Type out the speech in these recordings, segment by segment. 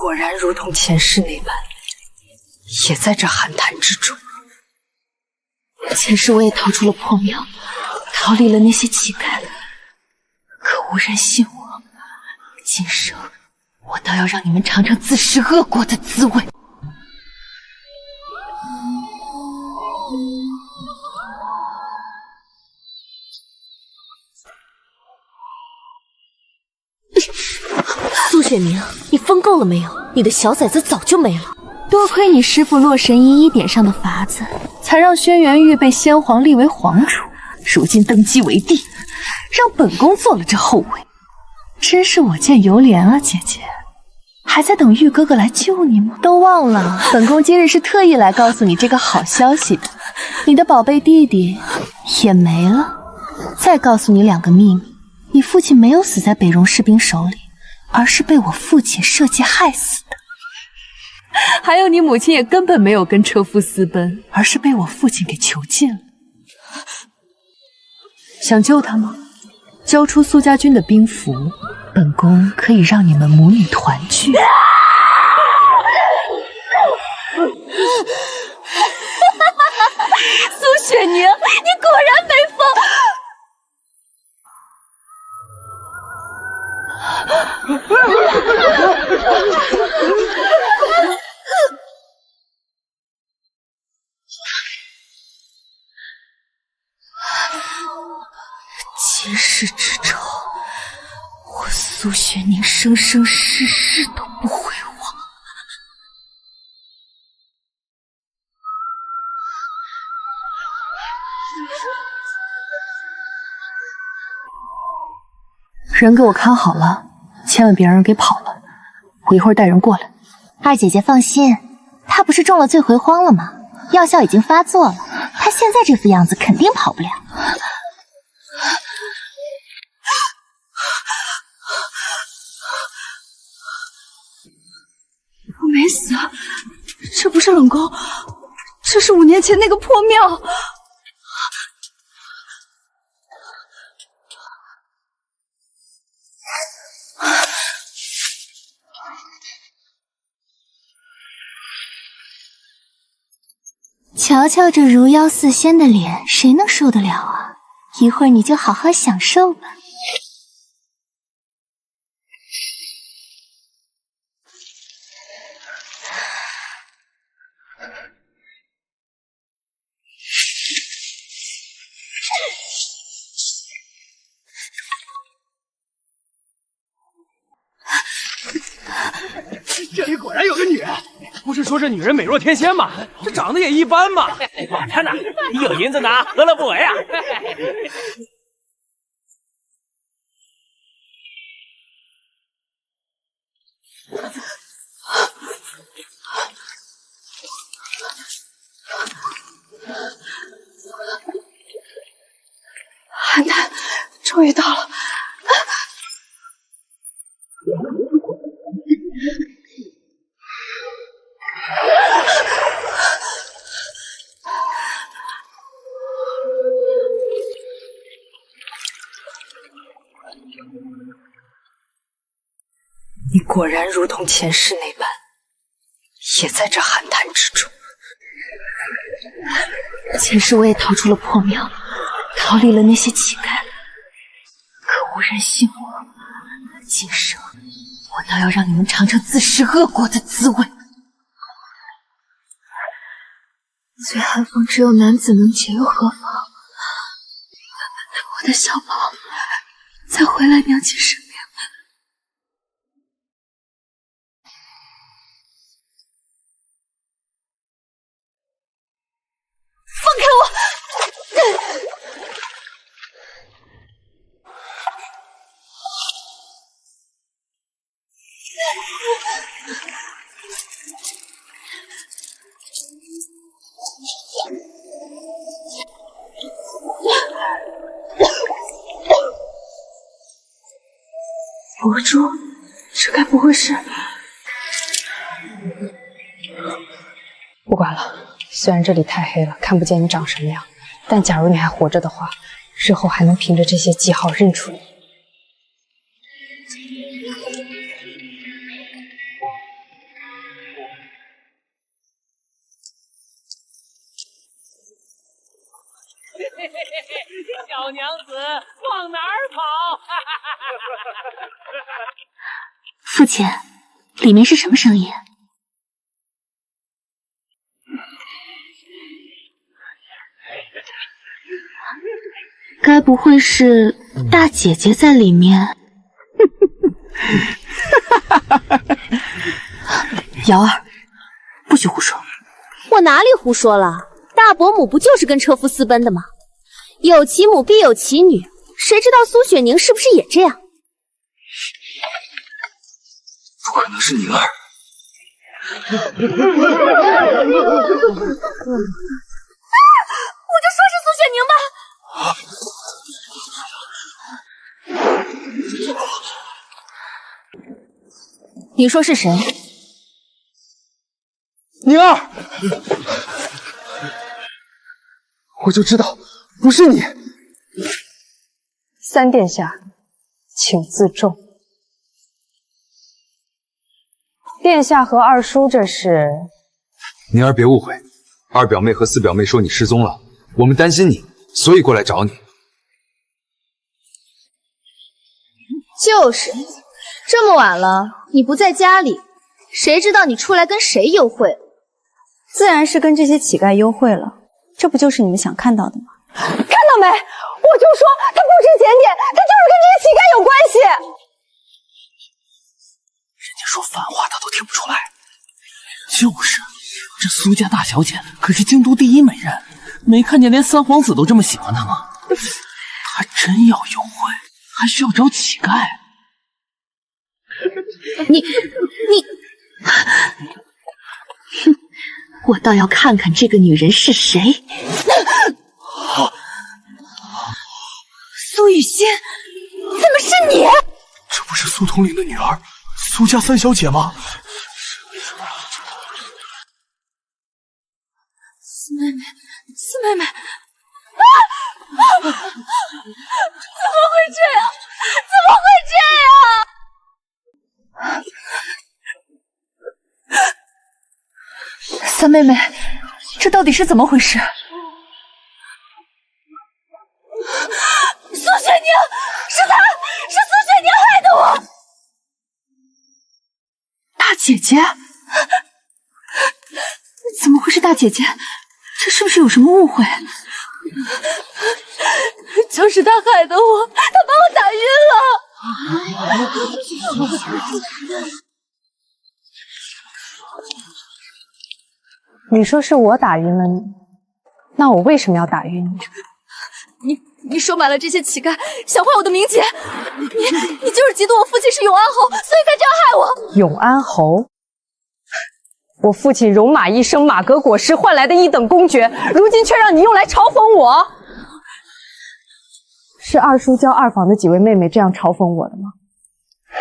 果然如同前世那般，也在这寒潭之中。前世我也逃出了破庙，逃离了那些乞丐，可无人信我。今生，我倒要让你们尝尝自食恶果的滋味。苏雪宁，你疯够了没有？你的小崽子早就没了。多亏你师父洛神一一点上的法子，才让轩辕玉被先皇立为皇主，如今登基为帝，让本宫做了这后位。真是我见犹怜啊，姐姐。还在等玉哥哥来救你吗？都忘了，本宫今日是特意来告诉你这个好消息的。你的宝贝弟弟也没了。再告诉你2个秘密：你父亲没有死在北戎士兵手里，而是被我父亲设计害死的。还有，你母亲也根本没有跟车夫私奔，而是被我父亲给囚禁了。想救他吗？交出苏家军的兵符，本宫可以让你们母女团聚。苏雪宁，你果然没疯！今世之仇，我苏雪宁生生世世都不会忘。人给我看好了，千万别让人给跑了。我一会儿带人过来。二姐姐放心，他不是中了罪回荒了吗？药效已经发作了，他现在这副样子肯定跑不了。我没死，这不是冷宫，这是5年前那个破庙。瞧瞧这如妖似仙的脸，谁能受得了啊？一会儿你就好好享受吧。这里果然有个女人，不是说这女人美若天仙吗？这长得也一般嘛。管他呢，有银子拿，何乐不为啊？寒潭终于到了。你果然如同前世那般，也在这寒潭之中。前世我也逃出了破庙，逃离了那些乞丐，可无人信我。今生，我倒要让你们尝尝自食恶果的滋味。醉寒风只有男子能解，又何妨？我的小宝，再回来娘亲身边。放开我！佛珠，这该不会是……不管了，虽然这里太黑了，看不见你长什么样，但假如你还活着的话，日后还能凭着这些记号认出你。小娘子往哪儿跑？父亲，里面是什么声音？该不会是大姐姐在里面？瑶儿，不许胡说！我哪里胡说了？大伯母不就是跟车夫私奔的吗？有其母必有其女，谁知道苏雪宁是不是也这样？不可能是宁儿。我就说是苏雪宁吧。你说是谁？宁儿，我就知道不是你。三殿下，请自重。殿下和二叔这是……宁儿别误会，二表妹和四表妹说你失踪了，我们担心你，所以过来找你。就是，这么晚了，你不在家里，谁知道你出来跟谁幽会了？自然是跟这些乞丐幽会了，这不就是你们想看到的吗？看到没？我就说他不知检点，他就是跟这些乞丐有关系。人家说反话他都听不出来。就是，这苏家大小姐可是京都第一美人，没看见连三皇子都这么喜欢她吗？她真要幽会，还需要找乞丐？你，哼！我倒要看看这个女人是谁。苏雨欣，怎么是你？这不是苏统领的女儿，苏家三小姐吗？四妹妹，四妹妹，怎么会这样？怎么会这样？三妹妹，这到底是怎么回事？苏雪宁，是他，是苏雪宁害的我。大姐姐，怎么会是大姐姐？这是不是有什么误会？就是他害的我，他把我打晕了。你说是我打晕了你，那我为什么要打晕你？你收买了这些乞丐，想坏我的名节。你就是嫉妒我父亲是永安侯，所以才这样害我。永安侯，我父亲戎马一生，马革裹尸换来的一等公爵，如今却让你用来嘲讽我。是二叔教二房的几位妹妹这样嘲讽我的吗？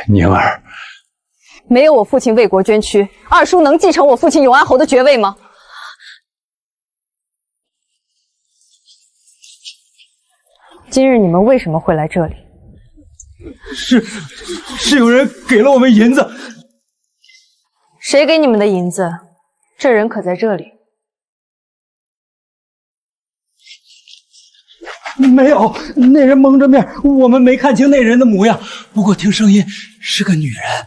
宁儿，没有我父亲为国捐躯，二叔能继承我父亲永安侯的爵位吗？今日你们为什么会来这里？是有人给了我们银子。谁给你们的银子？这人可在这里。没有，那人蒙着面，我们没看清那人的模样。不过听声音是个女人。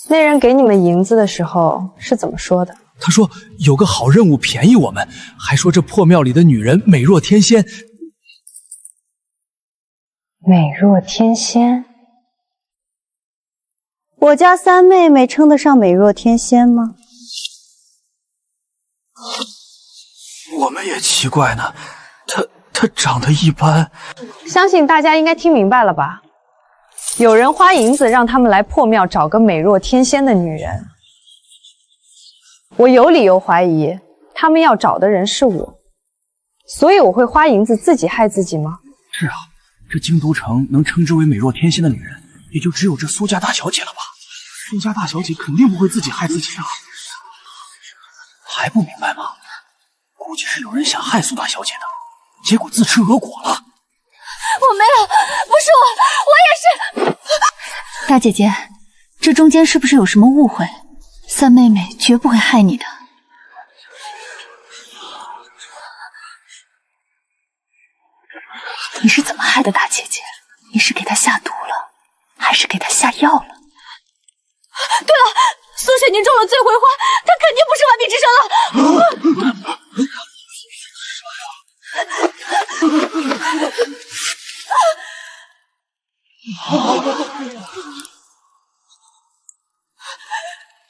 那人给你们银子的时候是怎么说的？他说有个好任务便宜我们，还说这破庙里的女人美若天仙。美若天仙？我家三妹妹称得上美若天仙吗？我们也奇怪呢，她长得一般。相信大家应该听明白了吧？有人花银子让他们来破庙找个美若天仙的女人。我有理由怀疑他们要找的人是我，所以我会花银子自己害自己吗？是啊，这京都城能称之为美若天仙的女人，也就只有这苏家大小姐了吧？苏家大小姐肯定不会自己害自己啊！还不明白吗？估计是有人想害苏大小姐的，结果自吃恶果了。我没有，不是我也是。大姐姐，这中间是不是有什么误会？三妹妹绝不会害你的。你是怎么害的大姐姐？你是给她下毒了，还是给她下药了？对了，苏雪宁中了醉回花，她肯定不是完璧之身了。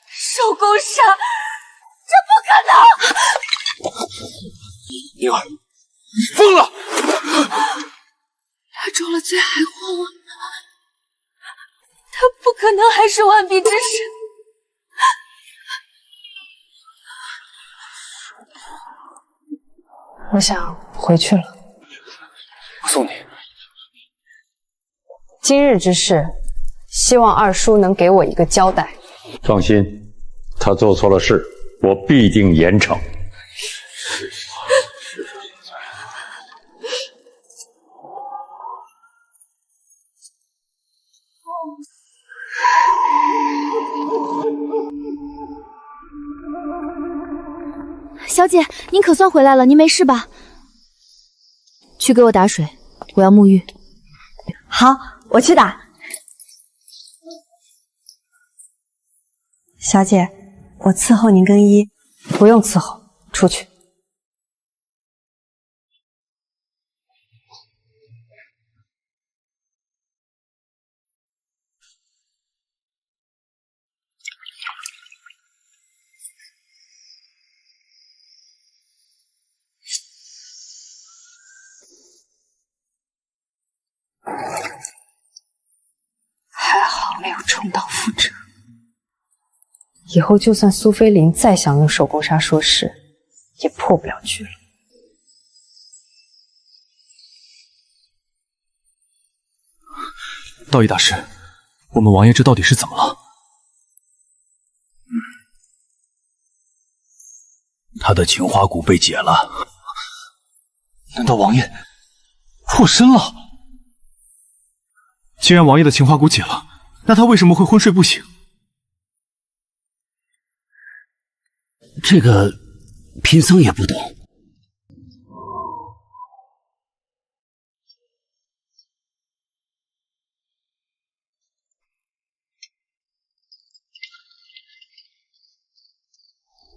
手工杀，这不可能！宁儿，你疯了！他中了醉还慌了，他不可能还是完璧之身。我想回去了。我送你。今日之事，希望二叔能给我一个交代。放心，他做错了事，我必定严惩。小姐，您可算回来了，您没事吧？去给我打水，我要沐浴。好，我去打。小姐，我伺候您更衣。不用伺候，出去。还好没有重蹈覆辙。以后就算苏菲林再想用手工纱说事，也破不了局了。道义大师，我们王爷这到底是怎么了？他的情花蛊被解了。难道王爷破身了？既然王爷的情花蛊解了，那他为什么会昏睡不醒？这个贫僧也不懂。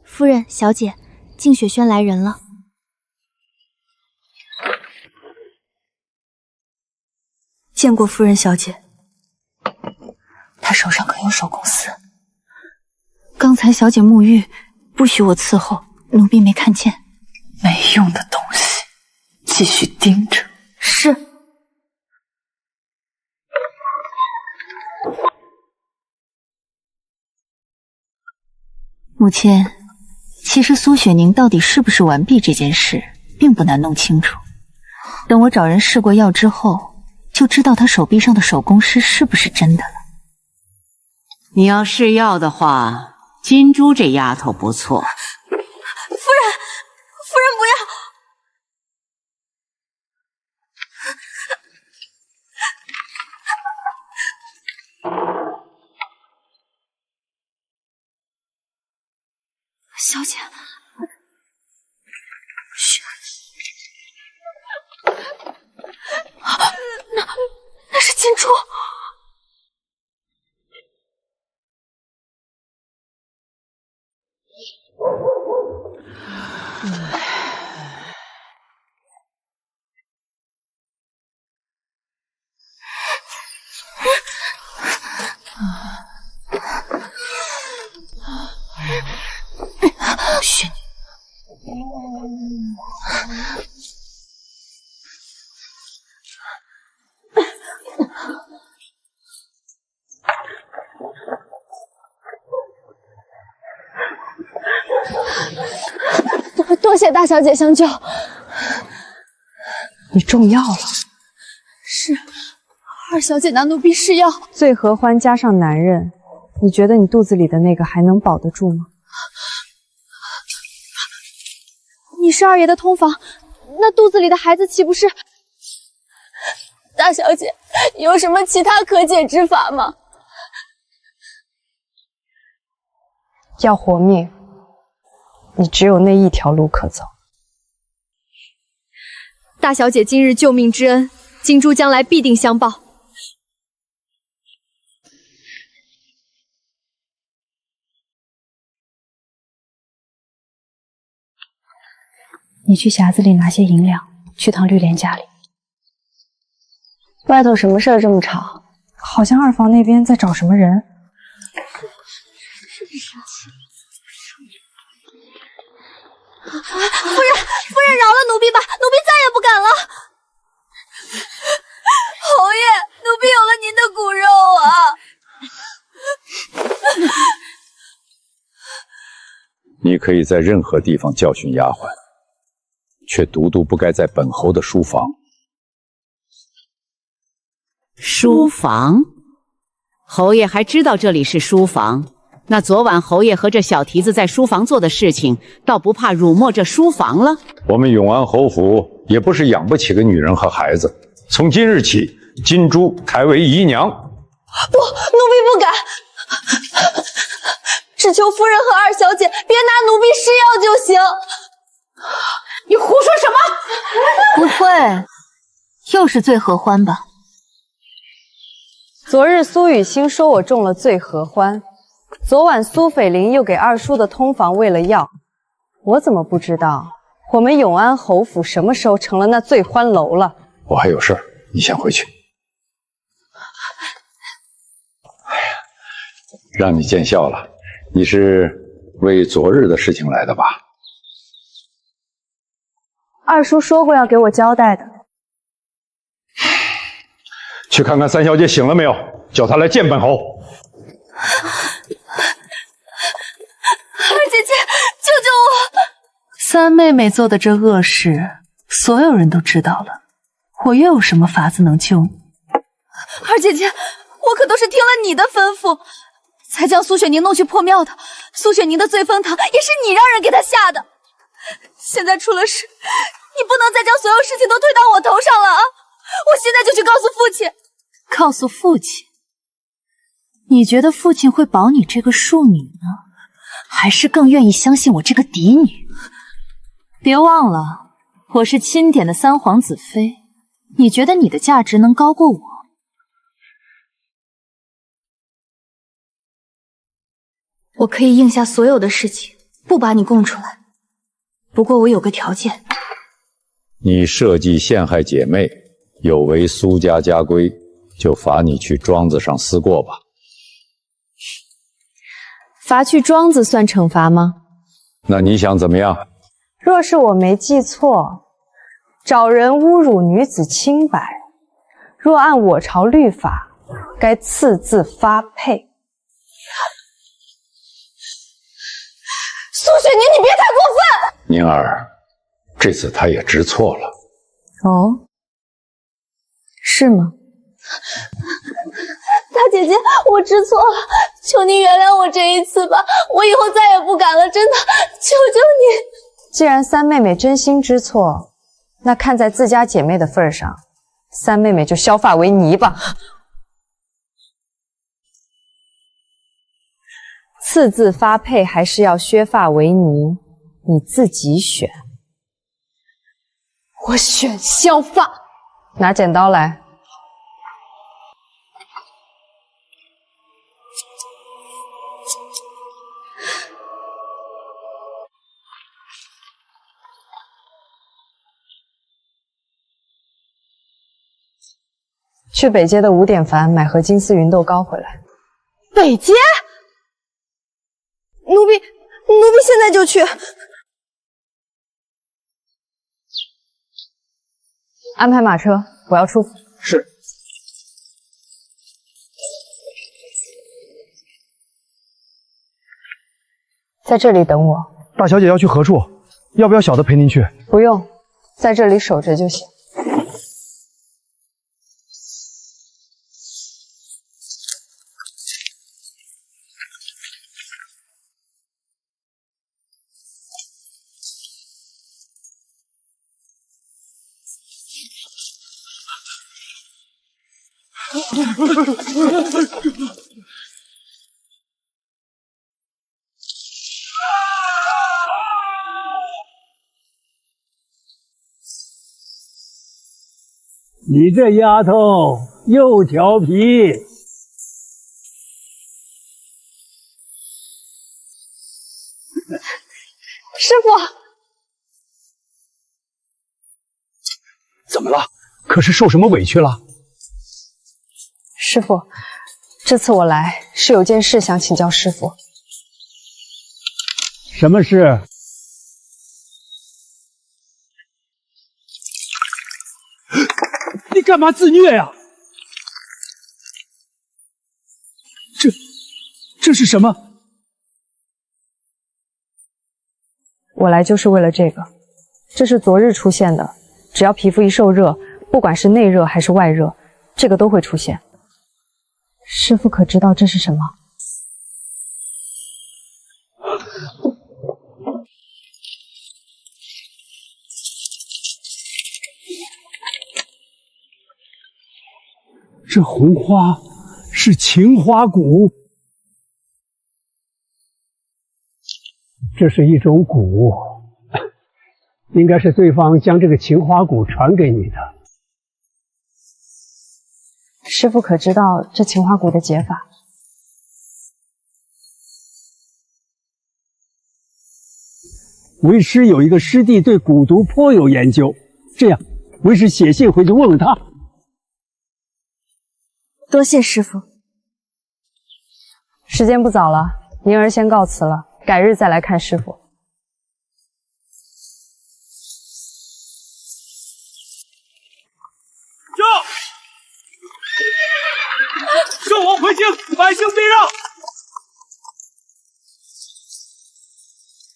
夫人、小姐，静雪轩来人了。见过夫人小姐。他手上可有手工丝？刚才小姐沐浴，不许我伺候，奴婢没看见。没用的东西，继续盯着。是。母亲，其实苏雪宁到底是不是完璧这件事，并不难弄清楚。等我找人试过药之后，就知道她手臂上的手工诗是不是真的了。你要试药的话，金珠这丫头不错。夫人不要！小姐，那是金珠。雪多谢大小姐相救。你中药了？是，二小姐拿奴婢试药，醉合欢加上男人，你觉得你肚子里的那个还能保得住吗？你是二爷的通房，那肚子里的孩子岂不是？大小姐，有什么其他可解之法吗？要活命，你只有那一条路可走。大小姐今日救命之恩，金珠将来必定相报。你去匣子里拿些银两，去趟绿莲家里。外头什么事儿这么吵？好像二房那边在找什么人。夫人饶了奴婢吧，奴婢再也不敢了。侯爷，奴婢有了您的骨肉啊！你可以在任何地方教训丫鬟，却独独不该在本侯的书房。书房？侯爷还知道这里是书房？那昨晚侯爷和这小蹄子在书房做的事情，倒不怕辱没这书房了？我们永安侯府也不是养不起个女人和孩子。从今日起，金珠抬为姨娘。不，奴婢不敢。只求夫人和二小姐别拿奴婢试药就行。你胡说什么？不会，又是醉合欢吧？昨日苏雨欣说我中了醉合欢，昨晚苏斐林又给二叔的通房喂了药，我怎么不知道我们永安侯府什么时候成了那醉欢楼了？我还有事儿，你先回去。哎呀，让你见笑了，你是为昨日的事情来的吧？二叔说过要给我交代的。去看看三小姐醒了没有，叫她来见本侯。二姐姐，救救我！三妹妹做的这恶事，所有人都知道了，我又有什么法子能救你？二姐姐，我可都是听了你的吩咐，才将苏雪宁弄去破庙的。苏雪宁的醉风汤也是你让人给她下的。现在出了事，你不能再将所有事情都推到我头上了啊！我现在就去告诉父亲。告诉父亲？你觉得父亲会保你这个庶女呢，还是更愿意相信我这个嫡女？别忘了，我是钦点的三皇子妃，你觉得你的价值能高过我？我可以应下所有的事情，不把你供出来。不过我有个条件。你设计陷害姐妹，有违苏家家规，就罚你去庄子上思过吧。罚去庄子算惩罚吗？那你想怎么样？若是我没记错，找人侮辱女子清白，若按我朝律法，该赐字发配。苏雪宁，你别太过分！宁儿，这次她也知错了。哦，是吗？大姐姐，我知错了，求您原谅我这一次吧，我以后再也不敢了，真的，求求你。既然三妹妹真心知错，那看在自家姐妹的份上，三妹妹就削发为尼吧。赐字发配还是要削发为尼，你自己选。我选削发。拿剪刀来。去北街的5点凡买盒金丝芸豆糕回来。北街？奴婢现在就去。安排马车，我要出府。是。在这里等我。大小姐要去何处？要不要小的陪您去？不用，在这里守着就行。你这丫头又调皮。师傅，怎么了？可是受什么委屈了？师傅，这次我来是有件事想请教师傅。什么事？你干嘛自虐呀？这是什么？我来就是为了这个，这是昨日出现的。只要皮肤一受热，不管是内热还是外热，这个都会出现。师傅可知道这是什么？这红花是情花蛊，这是一种蛊，应该是对方将这个情花蛊传给你的。师傅可知道这情花蛊的解法？为师有一个师弟对蛊毒颇有研究，这样，为师写信回去问问他。多谢师傅。时间不早了，宁儿先告辞了，改日再来看师傅。圣王回京，百姓避让。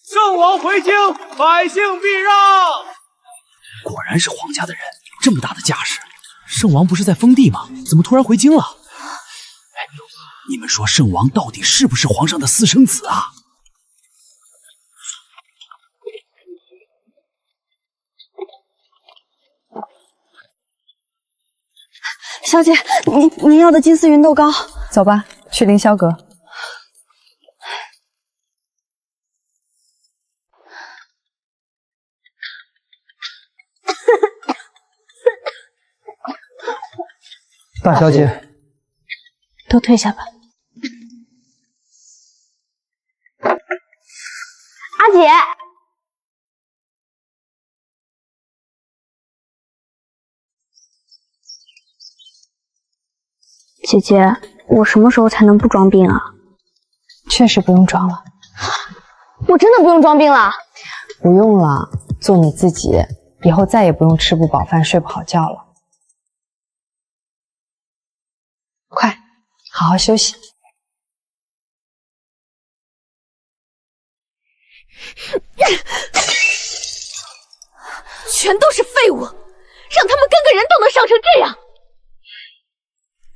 圣王回京，百姓避让。果然是皇家的人，这么大的架势。圣王不是在封地吗？怎么突然回京了？哎，你们说圣王到底是不是皇上的私生子啊？小姐，您要的金丝芸豆糕，走吧，去凌霄阁。大小姐，都退下吧。阿姐，姐姐，我什么时候才能不装病啊？确实不用装了。我真的不用装病了？不用了，做你自己，以后再也不用吃不饱饭、睡不好觉了。快，好好休息。全都是废物，让他们跟个人都能伤成这样。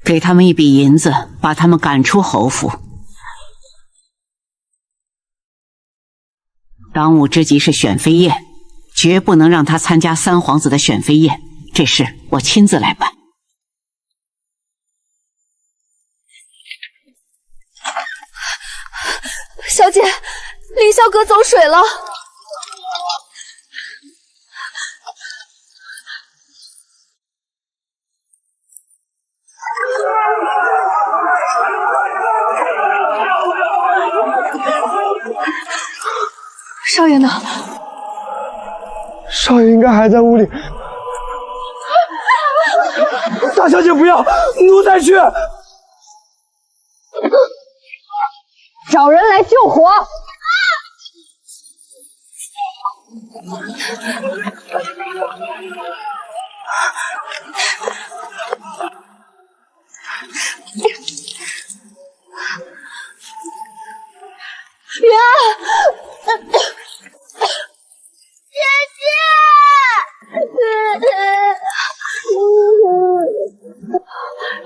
给他们一笔银子，把他们赶出侯府。当务之急是选妃宴，绝不能让他参加三皇子的选妃宴，这事我亲自来办。小姐，凌霄阁走水了。少爷呢？少爷应该还在屋里。大小姐不要，奴才去。找人来救火！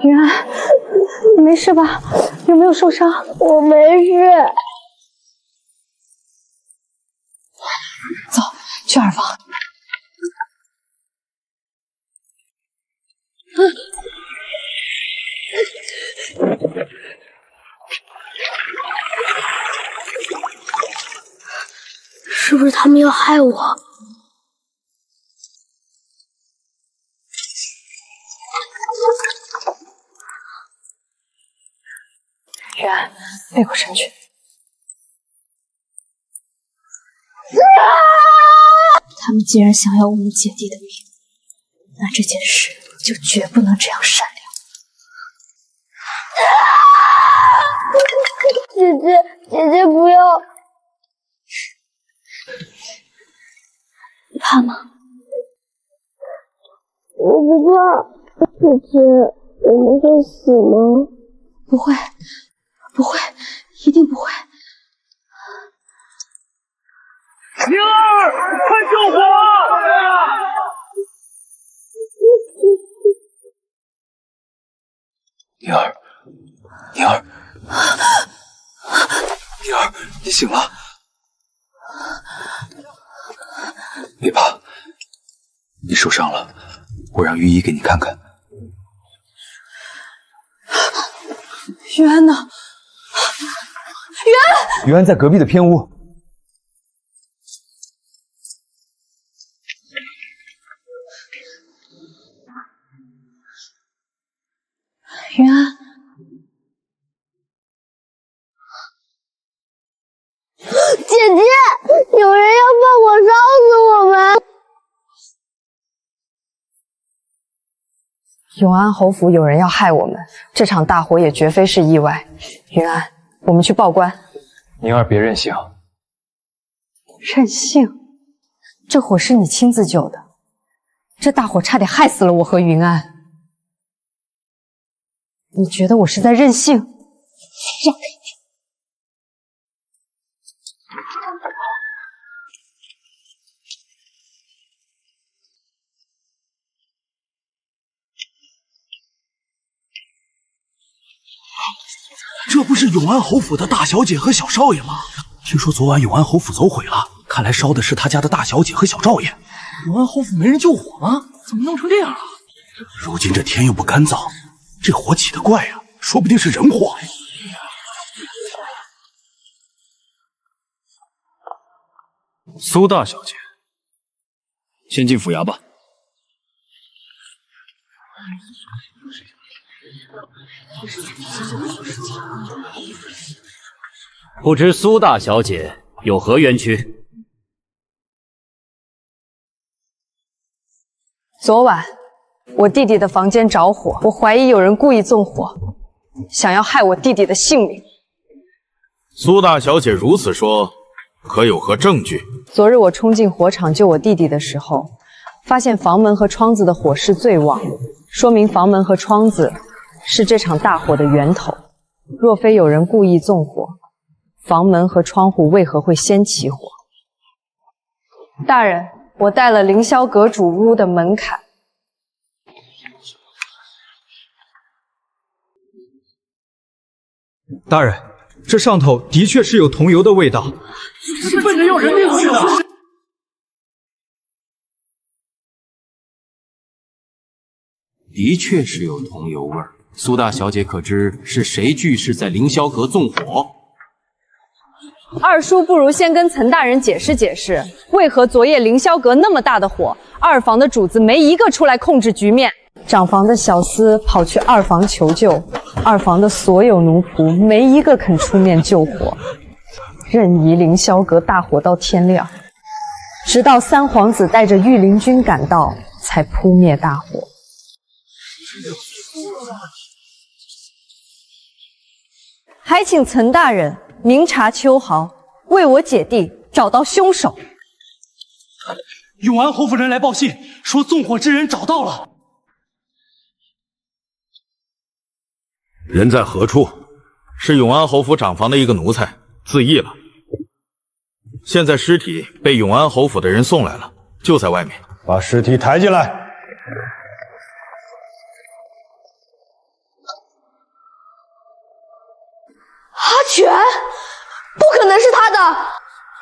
云安，你没事吧？有没有受伤？我没事。走，去二房。是不是他们要害我？云安，背过身去。他们既然想要我们姐弟的命，那这件事就绝不能这样善良。姐姐不要！你怕吗？我不怕。姐姐，我们会死吗？不会，不会，一定不会。灵儿，快救火！宁儿，宁儿，宁儿，你醒了，别怕，你受伤了，我让御医给你看看。云安呢？云安，云安在隔壁的偏屋。云安，姐姐，有人要放火烧死我们！永安侯府有人要害我们，这场大火也绝非是意外。云安，我们去报官。宁儿，别任性。任性？这火是你亲自救的，这大火差点害死了我和云安。你觉得我是在任性？让开！这不是永安侯府的大小姐和小少爷吗？听说昨晚永安侯府走毁了，看来烧的是他家的大小姐和小少爷。永安侯府没人救火吗？怎么弄成这样了？如今这天又不干燥，这火起得怪啊，说不定是人祸。苏大小姐，先进府衙吧。不知苏大小姐有何冤屈？昨晚我弟弟的房间着火，我怀疑有人故意纵火，想要害我弟弟的性命。苏大小姐如此说，可有何证据？昨日我冲进火场救我弟弟的时候，发现房门和窗子的火势最旺，说明房门和窗子是这场大火的源头。若非有人故意纵火，房门和窗户为何会先起火？大人，我带了凌霄阁主屋的门槛。大人，这上头的确是有桐油的味道，是奔着要人命去的。的确是有桐油味儿。苏大小姐可知是谁巨士在凌霄阁纵火？二叔不如先跟岑大人解释解释，为何昨夜凌霄阁那么大的火，二房的主子没一个出来控制局面？长房的小厮跑去二房求救，二房的所有奴仆没一个肯出面救火，任由凌霄阁大火到天亮，直到三皇子带着御林军赶到，才扑灭大火。还请岑大人明察秋毫，为我姐弟找到凶手。永安侯府人来报信，说纵火之人找到了。人在何处？是永安侯府长房的一个奴才，自缢了。现在尸体被永安侯府的人送来了，就在外面。把尸体抬进来。阿全，不可能是他的。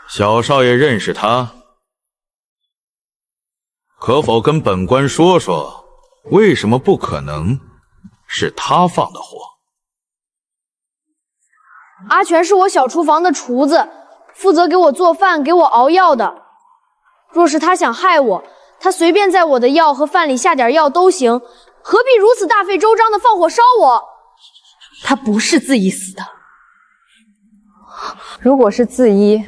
小少爷认识他，可否跟本官说说，为什么不可能是他放的火？阿全是我小厨房的厨子，负责给我做饭、给我熬药的。若是他想害我，他随便在我的药和饭里下点药都行，何必如此大费周章的放火烧我？他不是自缢死的，如果是自缢，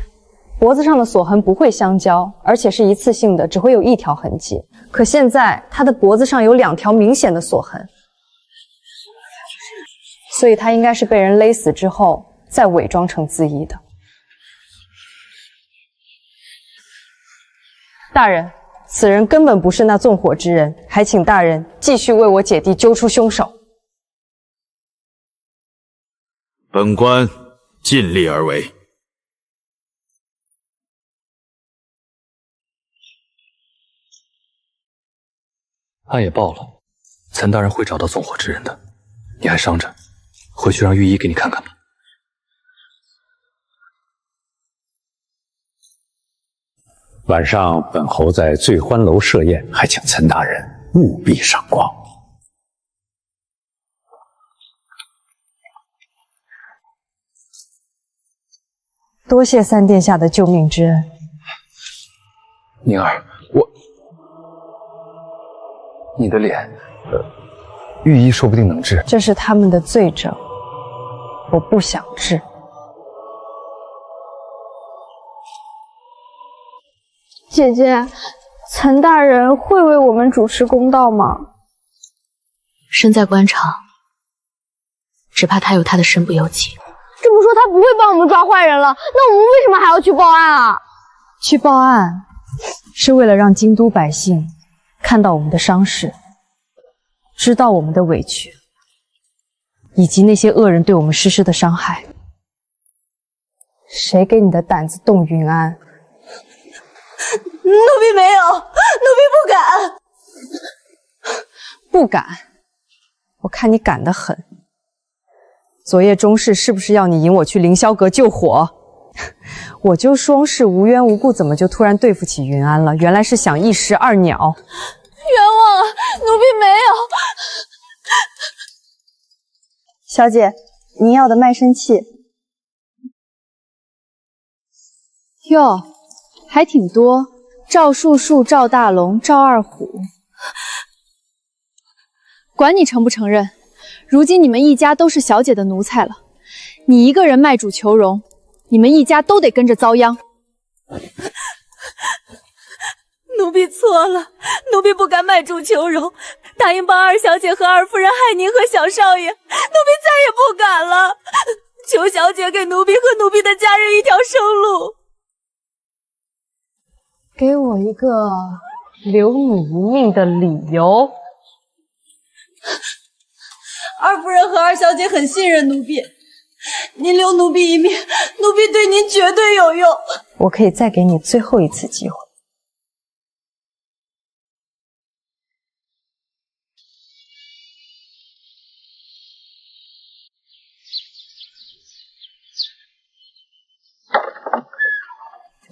脖子上的锁痕不会相交，而且是一次性的，只会有一条痕迹。可现在他的脖子上有2条明显的锁痕，所以他应该是被人勒死之后再伪装成自缢的。大人，此人根本不是那纵火之人，还请大人继续为我姐弟揪出凶手。本官尽力而为。案也报了，岑大人会找到纵火之人的。你还伤着，回去让御医给你看看吧。晚上本侯在醉欢楼设宴，还请岑大人务必赏光。多谢三殿下的救命之恩。宁儿，你的脸，御医说不定能治。这是他们的罪证，我不想治。姐姐，岑大人会为我们主持公道吗？身在官场，只怕他有他的身不由己。这么说，他不会帮我们抓坏人了，那我们为什么还要去报案啊？去报案是为了让京都百姓看到我们的伤势，知道我们的委屈，以及那些恶人对我们实施的伤害。谁给你的胆子动云安？奴婢没有，奴婢不敢。不敢？我看你敢得很。昨夜中事是不是要你引我去凌霄阁救火？我就双氏无缘无故，怎么就突然对付起云安了？原来是想一石二鸟。冤枉啊，奴婢没有。小姐，您要的卖身契。哟，还挺多。赵树树、赵大龙、赵二虎，管你承不承认，如今你们一家都是小姐的奴才了。你一个人卖主求荣，你们一家都得跟着遭殃。奴婢错了，奴婢不敢卖主求荣，答应帮二小姐和二夫人害您和小少爷，奴婢再也不敢了。求小姐给奴婢和奴婢的家人一条生路。给我一个留你一命的理由。二夫人和二小姐很信任奴婢，您留奴婢一命，奴婢对您绝对有用。我可以再给你最后一次机会。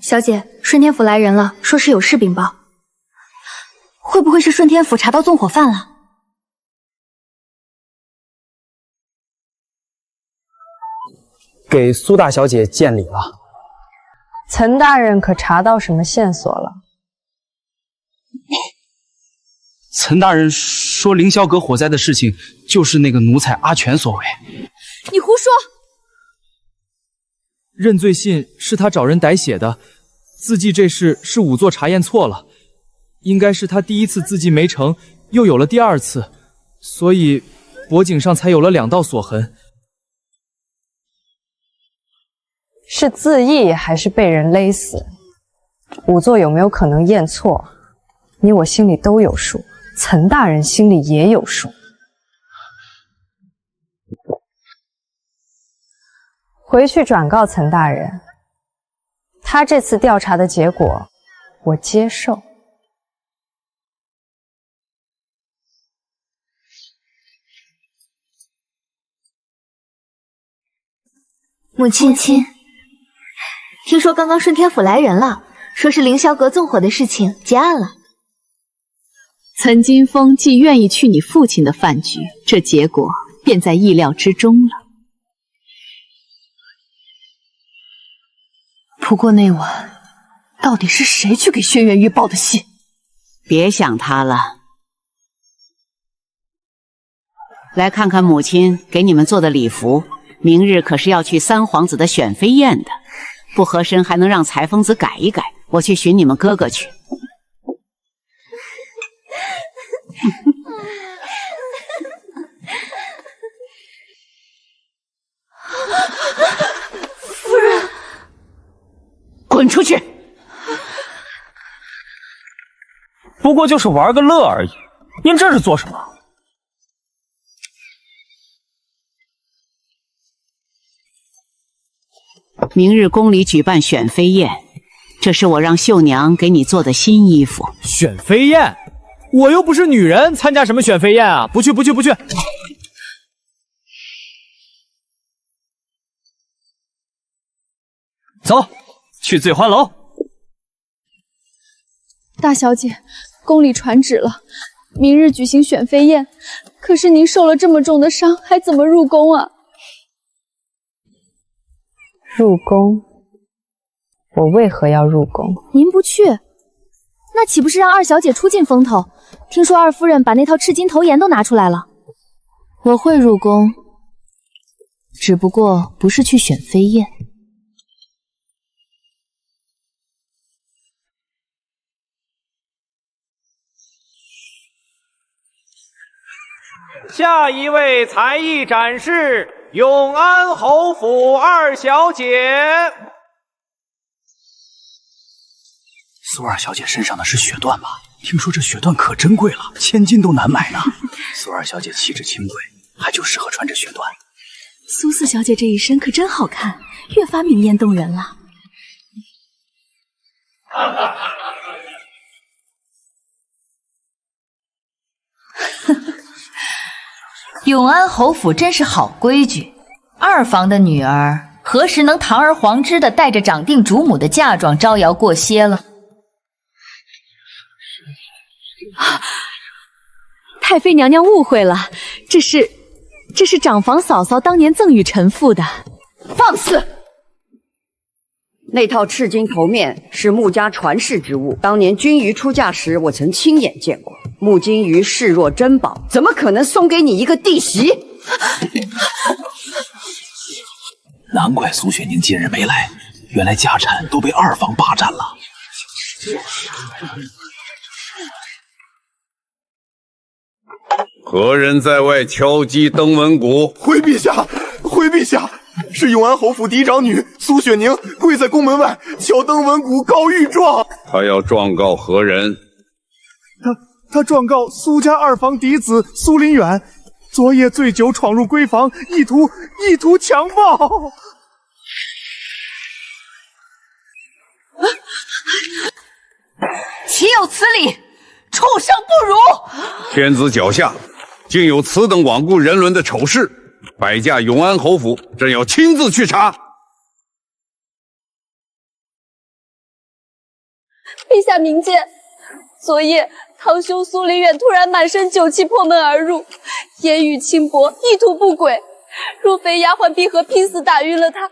小姐，顺天府来人了，说是有事禀报。会不会是顺天府查到纵火犯了？给苏大小姐见礼了。岑大人可查到什么线索了？岑大人说凌霄阁火灾的事情就是那个奴才阿全所为。你胡说！认罪信是他找人代写的，字迹这事是仵作查验错了，应该是他第一次字迹没成，又有了第二次，所以脖颈上才有了2道锁痕。是自缢还是被人勒死？仵作有没有可能验错？你我心里都有数，岑大人心里也有数。回去转告岑大人，他这次调查的结果，我接受。母亲，听说刚刚顺天府来人了，说是凌霄阁纵火的事情结案了。岑金峰既愿意去你父亲的饭局，这结果便在意料之中了。不过那晚，到底是谁去给轩辕玉报的信？别想他了，来看看母亲给你们做的礼服，明日可是要去三皇子的选妃宴的，不合身还能让裁缝子改一改。我去寻你们哥哥去。夫人，滚出去！不过就是玩个乐而已，您这是做什么？明日宫里举办选妃宴，这是我让绣娘给你做的新衣服。选妃宴？我又不是女人，参加什么选妃宴啊？不去，不去，不去！走，去醉花楼。大小姐，宫里传旨了，明日举行选妃宴。可是您受了这么重的伤，还怎么入宫啊？入宫？我为何要入宫？您不去，那岂不是让二小姐出尽风头？听说二夫人把那套赤金头沿都拿出来了。我会入宫，只不过不是去选妃宴。下一位才艺展示，永安侯府二小姐。苏二小姐身上的是血缎吧？听说这血缎可珍贵了，千金都难买呢。苏二小姐气质清贵，还就适合穿这血缎。苏四小姐这一身可真好看，越发明艳动人了。永安侯府真是好规矩，二房的女儿何时能堂而皇之的带着长定主母的嫁妆招摇过歇了？太妃娘娘误会了，这是长房嫂嫂当年赠与臣妇的。放肆！那套赤金头面是穆家传世之物，当年君瑜出嫁时，我曾亲眼见过。穆金鱼视若珍宝，怎么可能送给你一个弟媳？难怪苏雪宁今日没来，原来家产都被二房霸占了。何人在外敲击登门鼓？回陛下，回陛下，是永安侯府嫡长女苏雪宁跪在宫门外敲登门鼓告御状。他要状告何人？他状告苏家二房嫡子苏林远，昨夜醉酒闯入闺房，意图强暴。岂有此理！畜生不如！天子脚下竟有此等罔顾人伦的丑事，摆驾永安侯府，朕要亲自去查。陛下明鉴，昨夜堂兄苏林远突然满身酒气破门而入，言语轻薄，意图不轨。若非丫鬟碧荷拼死打晕了他，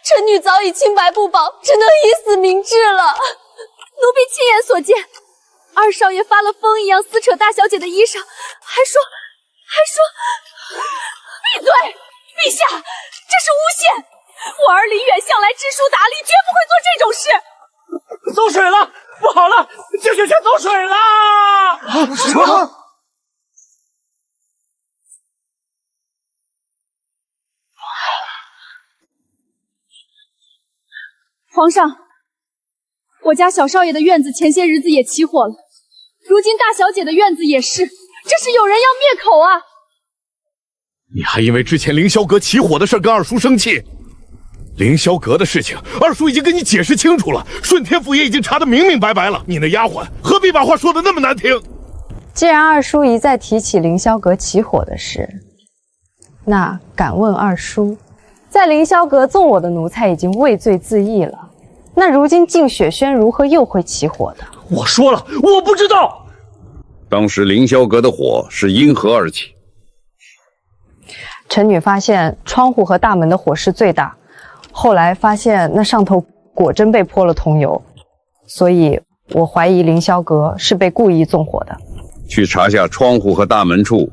臣女早已清白不保，只能以死明志了。奴婢亲眼所见，二少爷发了疯一样撕扯大小姐的衣裳，还说，闭嘴！陛下，这是诬陷！我儿林远向来知书达理，绝不会做这种事。走水了，不好了，这雪全走水了！什么？皇上，我家小少爷的院子前些日子也起火了，如今大小姐的院子也是，这是有人要灭口啊！你还因为之前凌霄阁起火的事跟二叔生气？凌霄阁的事情，二叔已经跟你解释清楚了，顺天府也已经查得明明白白了。你那丫鬟何必把话说得那么难听？既然二叔一再提起凌霄阁起火的事，那敢问二叔，在凌霄阁纵我的奴才已经畏罪自缢了，那如今静雪轩如何又会起火的？我说了，我不知道。当时凌霄阁的火是因何而起？臣女发现窗户和大门的火势最大，后来发现那上头果真被泼了桐油，所以我怀疑凌霄阁是被故意纵火的。去查下窗户和大门处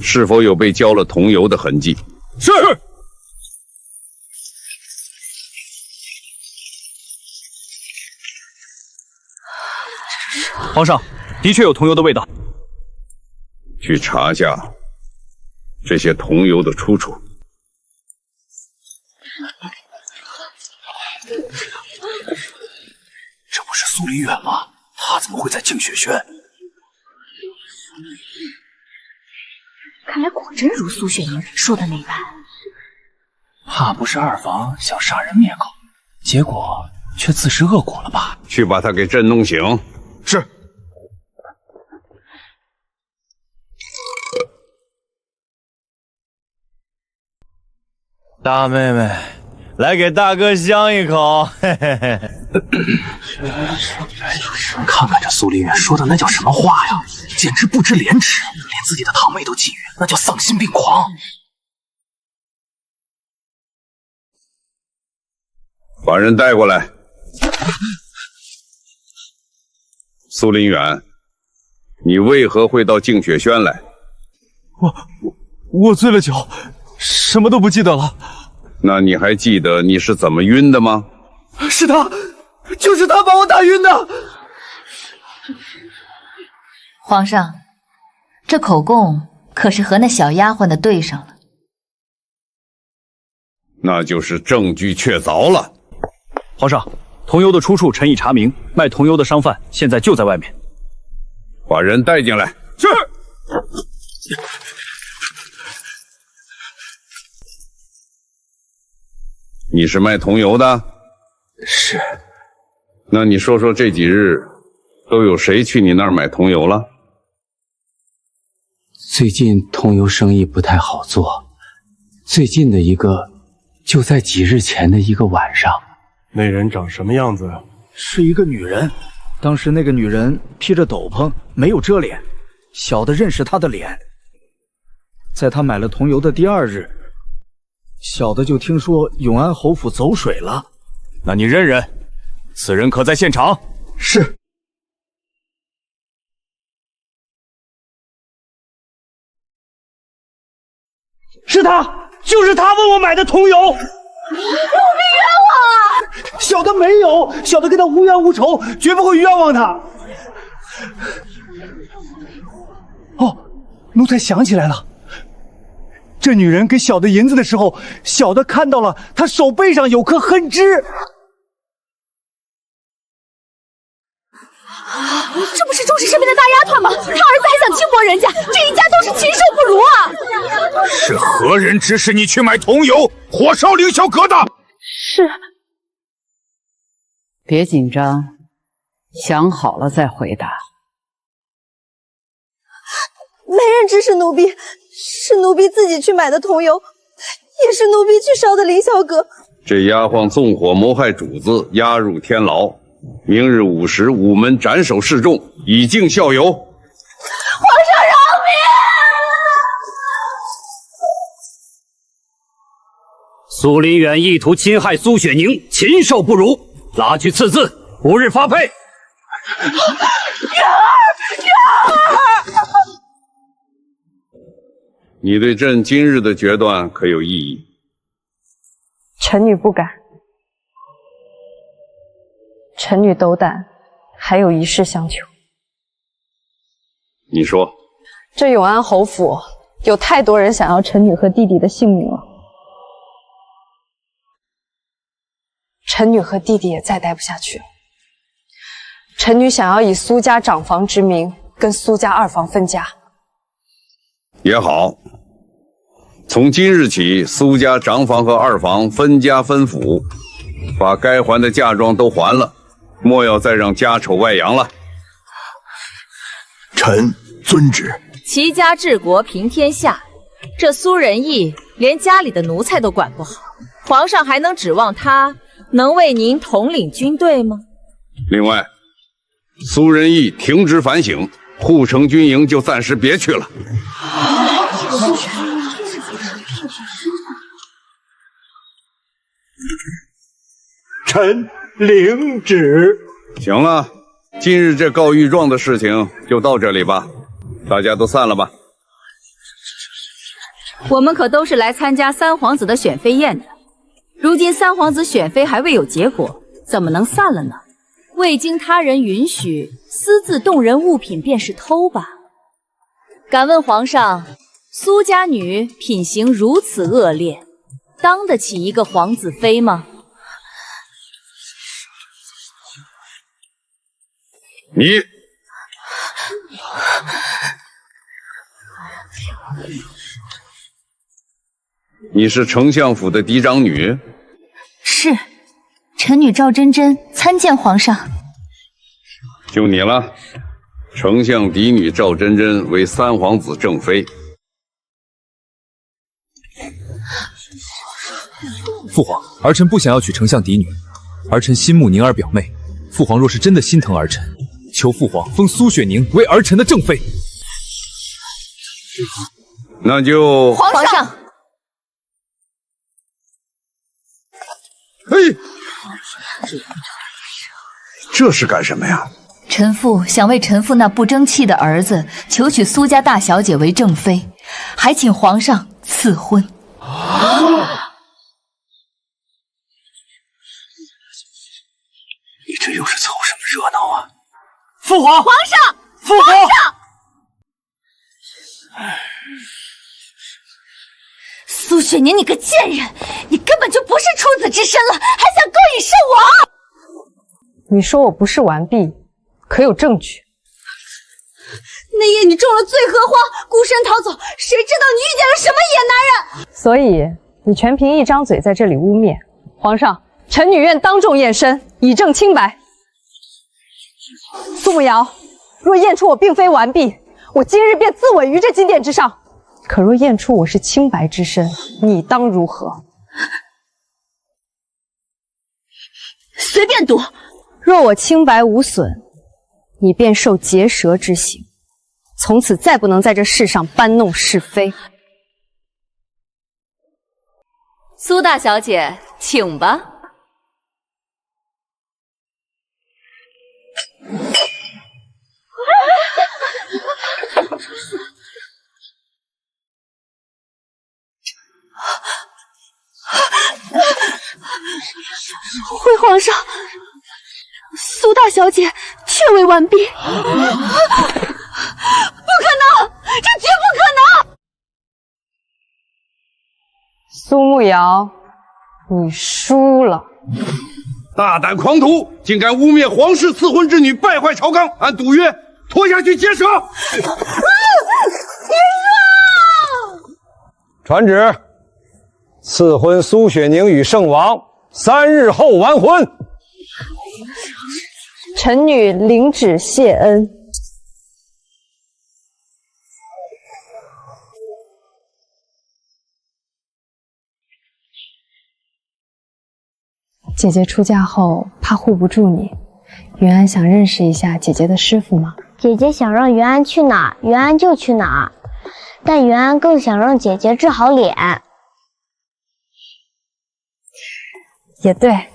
是否有被浇了桐油的痕迹。是。皇上，的确有桐油的味道。去查下这些桐油的出处。这不是苏林远吗？他怎么会在静雪轩？看来果真如苏雪凝说的那般。怕不是二房想杀人灭口，结果却自食恶果了吧？去把他给朕弄醒。是。大妹妹，来给大哥香一口。嘿嘿嘿。看看这苏林远说的那叫什么话呀，简直不知廉耻，连自己的堂妹都觊觎，那叫丧心病狂。把人带过来。苏林远，你为何会到静雪轩来？我醉了酒，什么都不记得了。那你还记得你是怎么晕的吗？是他，就是他把我打晕的。皇上，这口供可是和那小丫鬟的对上了。那就是证据确凿了。皇上，桐油的出处臣已查明，卖桐油的商贩现在就在外面。把人带进来。是。你是卖桐油的？是。那你说说这几日都有谁去你那儿买桐油了？最近桐油生意不太好做，最近的一个就在几日前的一个晚上。那人长什么样子啊？是一个女人。当时那个女人披着斗篷，没有遮脸，小的认识她的脸。在她买了桐油的第2日，小的就听说永安侯府走水了。那你认认，此人可在现场？是。是他，就是他问我买的桐油。奴婢冤枉啊！小的没有，小的跟他无冤无仇，绝不会冤枉他。哦，奴才想起来了，这女人给小的银子的时候，小的看到了她手背上有颗恨枝。这不是周氏身边的大丫头吗？他儿子还想轻薄人家，这一家都是禽兽不如啊！是何人指使你去买桐油，火烧凌霄阁的？是。别紧张，想好了再回答。没人指使奴婢，是奴婢自己去买的桐油，也是奴婢去烧的凌霄阁。这丫鬟纵火谋害主子，押入天牢。明日午时，午门斩首示众，以儆效尤。皇上饶命！苏林远意图侵害苏雪凝，禽兽不如，拉去赐字，5日发配。元儿，你对朕今日的决断可有异议？臣女不敢。臣女斗胆，还有一事相求。你说，这永安侯府有太多人想要臣女和弟弟的性命了，臣女和弟弟也再待不下去了。臣女想要以苏家长房之名跟苏家二房分家。也好，从今日起，苏家长房和二房分家分府，把该还的嫁妆都还了。莫要再让家丑外扬了。臣遵旨。齐家治国平天下，这苏仁义连家里的奴才都管不好，皇上还能指望他能为您统领军队吗？另外，苏仁义停职反省，护城军营就暂时别去了。臣领旨。行了，今日这告御状的事情就到这里吧，大家都散了吧。我们可都是来参加三皇子的选妃宴的，如今三皇子选妃还未有结果，怎么能散了呢？未经他人允许私自动人物品便是偷吧？敢问皇上，苏家女品行如此恶劣，当得起一个皇子妃吗？你是丞相府的嫡长女？是，臣女赵真真参见皇上。就你了，丞相嫡女赵真真为三皇子正妃。父皇，儿臣不想要娶丞相嫡女，儿臣心慕宁儿表妹。父皇若是真的心疼儿臣，求父皇封苏雪宁为儿臣的正妃。那就皇上。嘿，这是干什么呀？臣父想为臣父那不争气的儿子求娶苏家大小姐为正妃，还请皇上赐婚。你这又是凑什么热闹啊？父皇，皇上，父皇，皇上！苏雪宁，你个贱人，你根本就不是处子之身了，还想勾引圣王！你说我不是完璧，可有证据？那夜你中了醉荷花，孤身逃走，谁知道你遇见了什么野男人？所以你全凭一张嘴在这里污蔑皇上。臣女愿当众验身，以证清白。苏慕瑶，若验出我并非完璧，我今日便自刎于这金殿之上。可若验出我是清白之身，你当如何？随便赌。若我清白无损，你便受结舌之刑，从此再不能在这世上搬弄是非。苏大小姐，请吧。回皇上，苏大小姐确为完璧。不可能，这绝不可能！苏慕瑶，你输了。大胆狂徒，竟敢污蔑皇室赐婚之女，败坏朝纲，按赌约拖下去结舌。传旨，赐婚苏雪宁与圣王，3日后完婚。臣女领旨谢恩。姐姐出嫁后怕护不住你，云安想认识一下姐姐的师傅吗？姐姐想让云安去哪，云安就去哪，但云安更想让姐姐治好脸。也对，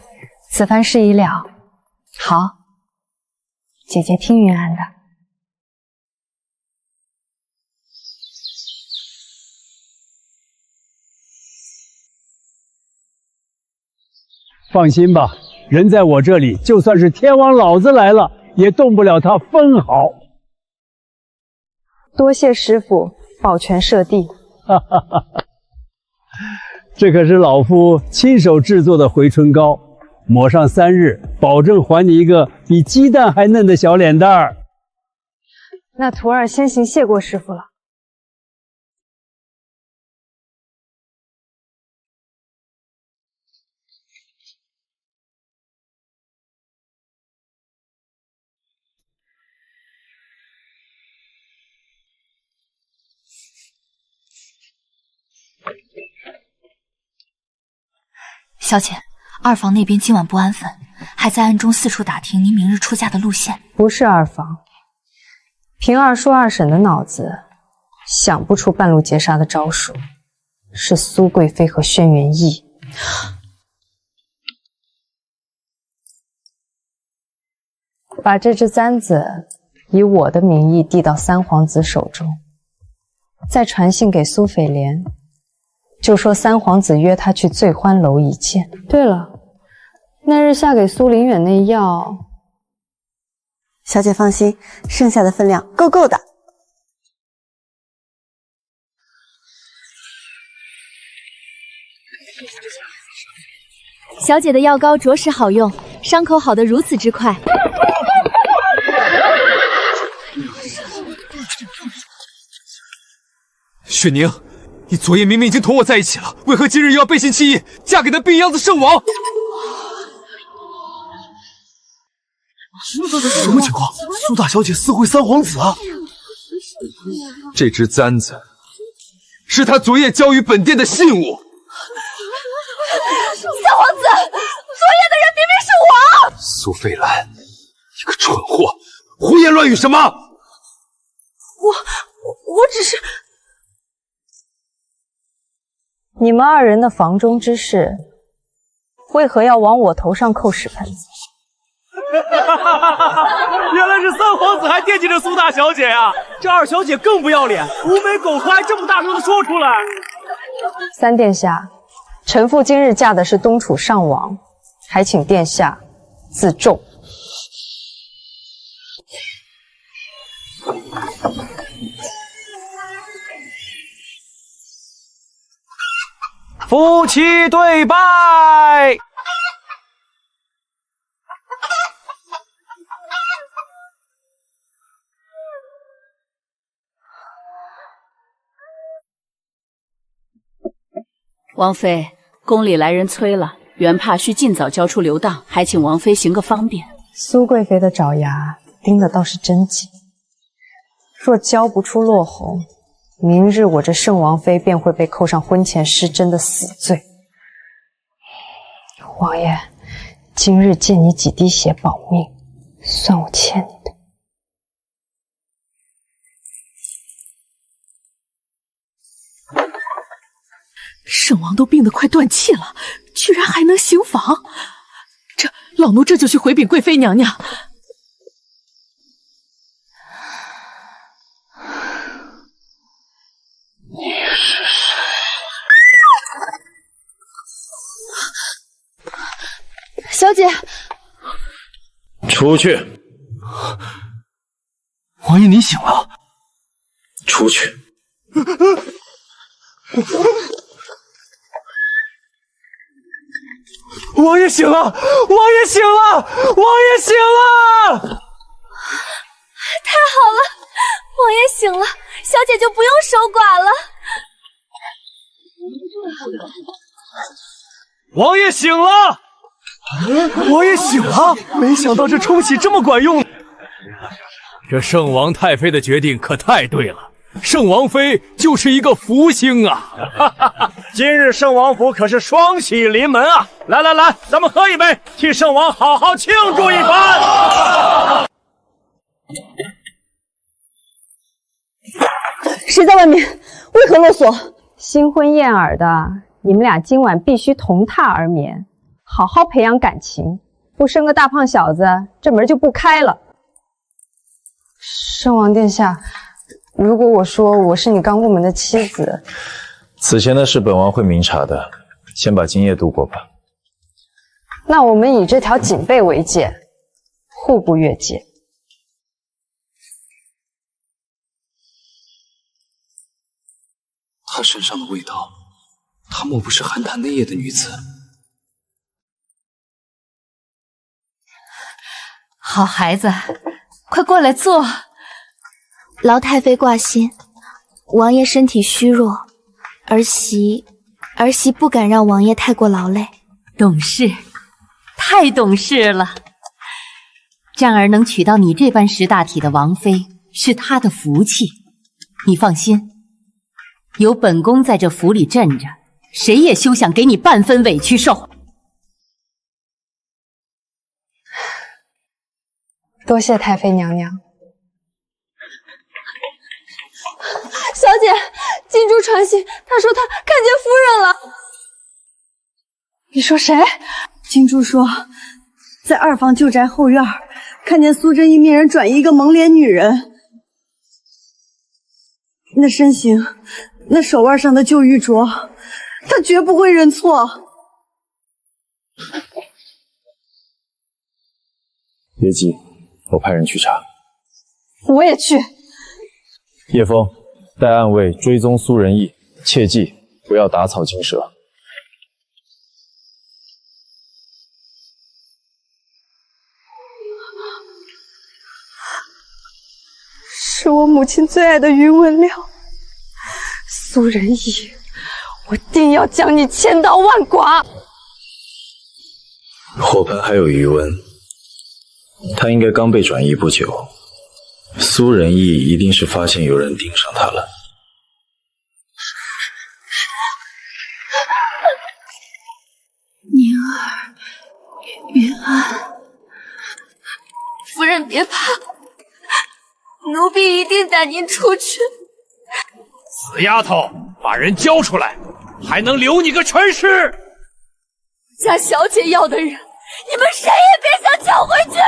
此番事已了。好，姐姐听云安的。放心吧，人在我这里，就算是天王老子来了，也动不了他分毫。多谢师傅保全舍弟。哈哈哈哈，这可是老夫亲手制作的回春膏，抹上3日，保证还你一个比鸡蛋还嫩的小脸蛋儿。那徒儿先行谢过师傅了。小姐，二房那边今晚不安分，还在暗中四处打听您明日出嫁的路线。不是二房，凭二叔二婶的脑子，想不出半路截杀的招数，是苏贵妃和轩辕逸。把这只簪子以我的名义递到三皇子手中，再传信给苏斐莲，就说三皇子约他去醉欢楼一见。对了，那日下给苏林远那药，小姐放心，剩下的分量够够的。小姐的药膏着实好用，伤口好得如此之快。雪宁，你昨夜明明已经同我在一起了，为何今日又要背信弃义，嫁给那病秧子圣王？什么情况？苏大小姐私会三皇子啊！这只簪子是他昨夜交于本殿的信物。三皇子，昨夜的人明明是我！苏菲兰，你个蠢货，胡言乱语什么？我只是……你们二人的房中之事，为何要往我头上扣屎盆子？原来是三皇子还惦记着苏大小姐呀！这二小姐更不要脸，狐媚狗托还这么大声的说出来。三殿下，臣妇今日嫁的是东楚上王，还请殿下自重。夫妻对拜。王妃，宫里来人催了，原怕需尽早交出流当，还请王妃行个方便。苏贵妃的爪牙盯得倒是真紧，若交不出落红，明日我这圣王妃便会被扣上婚前失贞的死罪。王爷，今日借你几滴血保命，算我欠你的。圣王都病得快断气了，居然还能行房，老奴这就去回禀贵妃娘娘。你是谁？小姐，出去。王爷，你醒了。出去。王爷醒了！王爷醒了！王爷醒了！太好了，王爷醒了，小姐就不用守寡了。王爷醒了！王爷醒了！没想到这冲洗这么管用。这圣王太妃的决定可太对了。圣王妃就是一个福星啊！今日圣王府可是双喜临门啊！来来来，咱们喝一杯，替圣王好好庆祝一番。谁在外面？为何勒索？新婚燕尔的，你们俩今晚必须同榻而眠，好好培养感情，不生个大胖小子，这门就不开了。圣王殿下。如果我说我是你刚过门的妻子，此前的事本王会明察的，先把今夜度过吧。那我们以这条锦被为界，互不越界。她身上的味道，她莫不是寒潭内夜的女子？好孩子，快过来坐。劳太妃挂心，王爷身体虚弱，儿媳不敢让王爷太过劳累。懂事，太懂事了。战儿能娶到你这般识大体的王妃，是她的福气。你放心，有本宫在这府里镇着，谁也休想给你半分委屈受。多谢太妃娘娘。小姐，金珠传信，她说她看见夫人了。你说谁？金珠说，在二房旧宅后院看见苏真义命人转移一个蒙脸女人，那身形，那手腕上的旧玉镯，她绝不会认错。别急，我派人去查。我也去。叶枫，带暗卫追踪苏仁义，切记不要打草惊蛇。是我母亲最爱的余文亮，苏仁义，我定要将你千刀万剐。火盆还有余温，他应该刚被转移不久。苏仁义一定是发现有人盯上他了。宁儿，云安，夫人别怕，奴婢一定带您出去。死丫头，把人交出来，还能留你个全尸！家小姐要的人，你们谁也别想抢回去！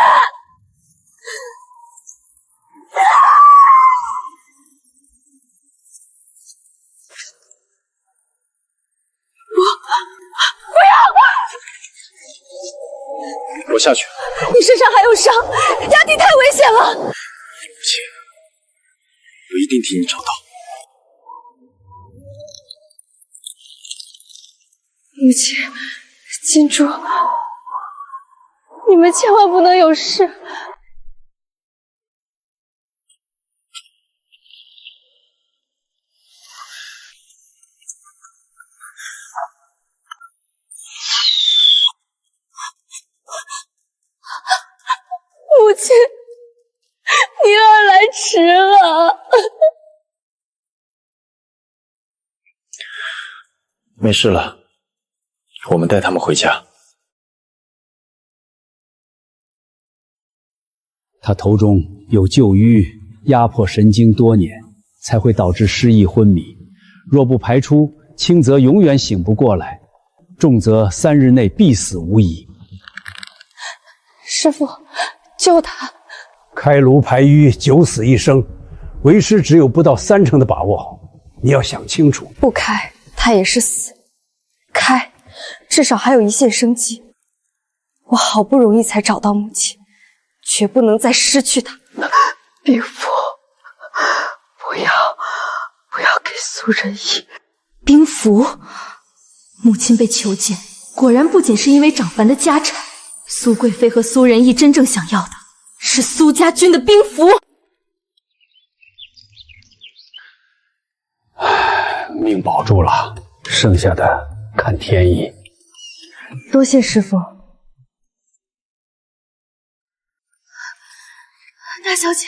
我下去。你身上还有伤，压地太危险了。母亲，我一定替你找到。母亲，金珠，你们千万不能有事。母亲，宁儿来迟了。没事了，我们带他们回家。他头中有旧瘀，压迫神经多年，才会导致失忆昏迷。若不排出，轻则永远醒不过来，重则3日内必死无疑。师父，救他！开颅排瘀，九死一生，为师只有不到30%的把握，你要想清楚。不开，他也是死；开，至少还有一线生机。我好不容易才找到母亲，绝不能再失去她。兵符，不要给苏仁义兵符。母亲被囚禁，果然不仅是因为长凡的家产，苏贵妃和苏仁义真正想要的是苏家军的兵符。命保住了，剩下的看天意。多谢师父。大小姐，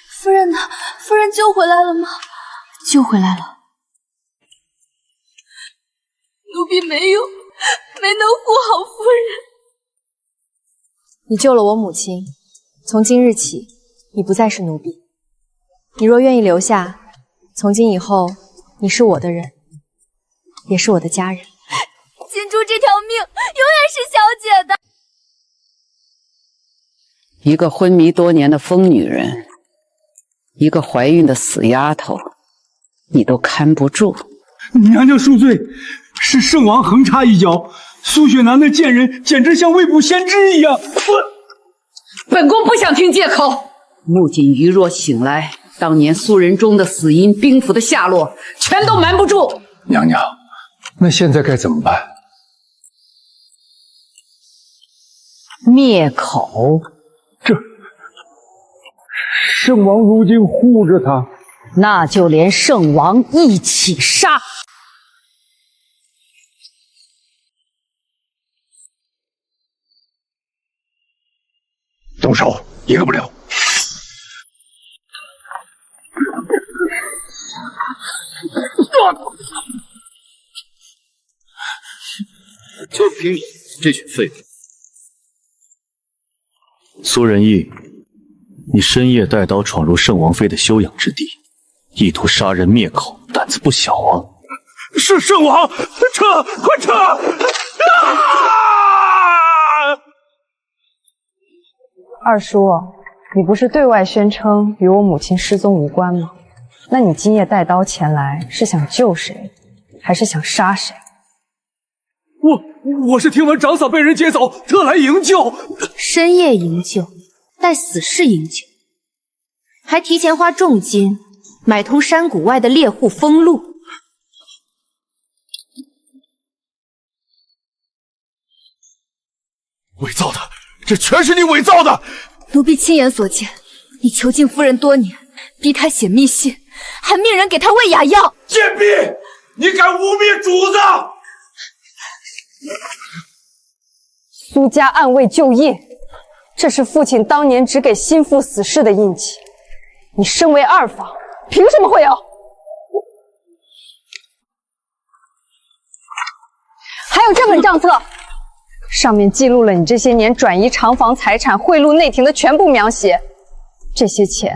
夫人呢？夫人救回来了吗？救回来了。奴婢没能护好夫人。你救了我母亲，从今日起，你不再是奴婢。你若愿意留下，从今以后，你是我的人，也是我的家人。金珠这条命永远是小姐的。一个昏迷多年的疯女人，一个怀孕的死丫头，你都看不住。娘娘恕罪，是圣王横插一脚，苏雪楠那贱人简直像未卜先知一样。本宫不想听借口。穆锦瑜若醒来，当年苏仁忠的死因、兵符的下落，全都瞒不住。娘娘，那现在该怎么办？灭口。圣王如今护着他，那就连圣王一起杀。动手，一个不留。就凭你这群废物！苏仁义，你深夜带刀闯入圣王妃的休养之地，意图杀人灭口，胆子不小啊！是圣王，撤，快撤！二叔，你不是对外宣称与我母亲失踪无关吗？那你今夜带刀前来，是想救谁，还是想杀谁？我是听闻长嫂被人劫走，特来营救。深夜营救，待死士营救，还提前花重金买通山谷外的猎户封路。伪造的，这全是你伪造的！奴婢亲眼所见，你囚禁夫人多年，逼她写密信，还命人给她喂哑药。贱婢，你敢污蔑主子！苏家暗卫就业，这是父亲当年只给心腹死士的印记。你身为二房，凭什么会有？还有这本账册，上面记录了你这些年转移长房财产、贿赂内廷的全部描写。这些钱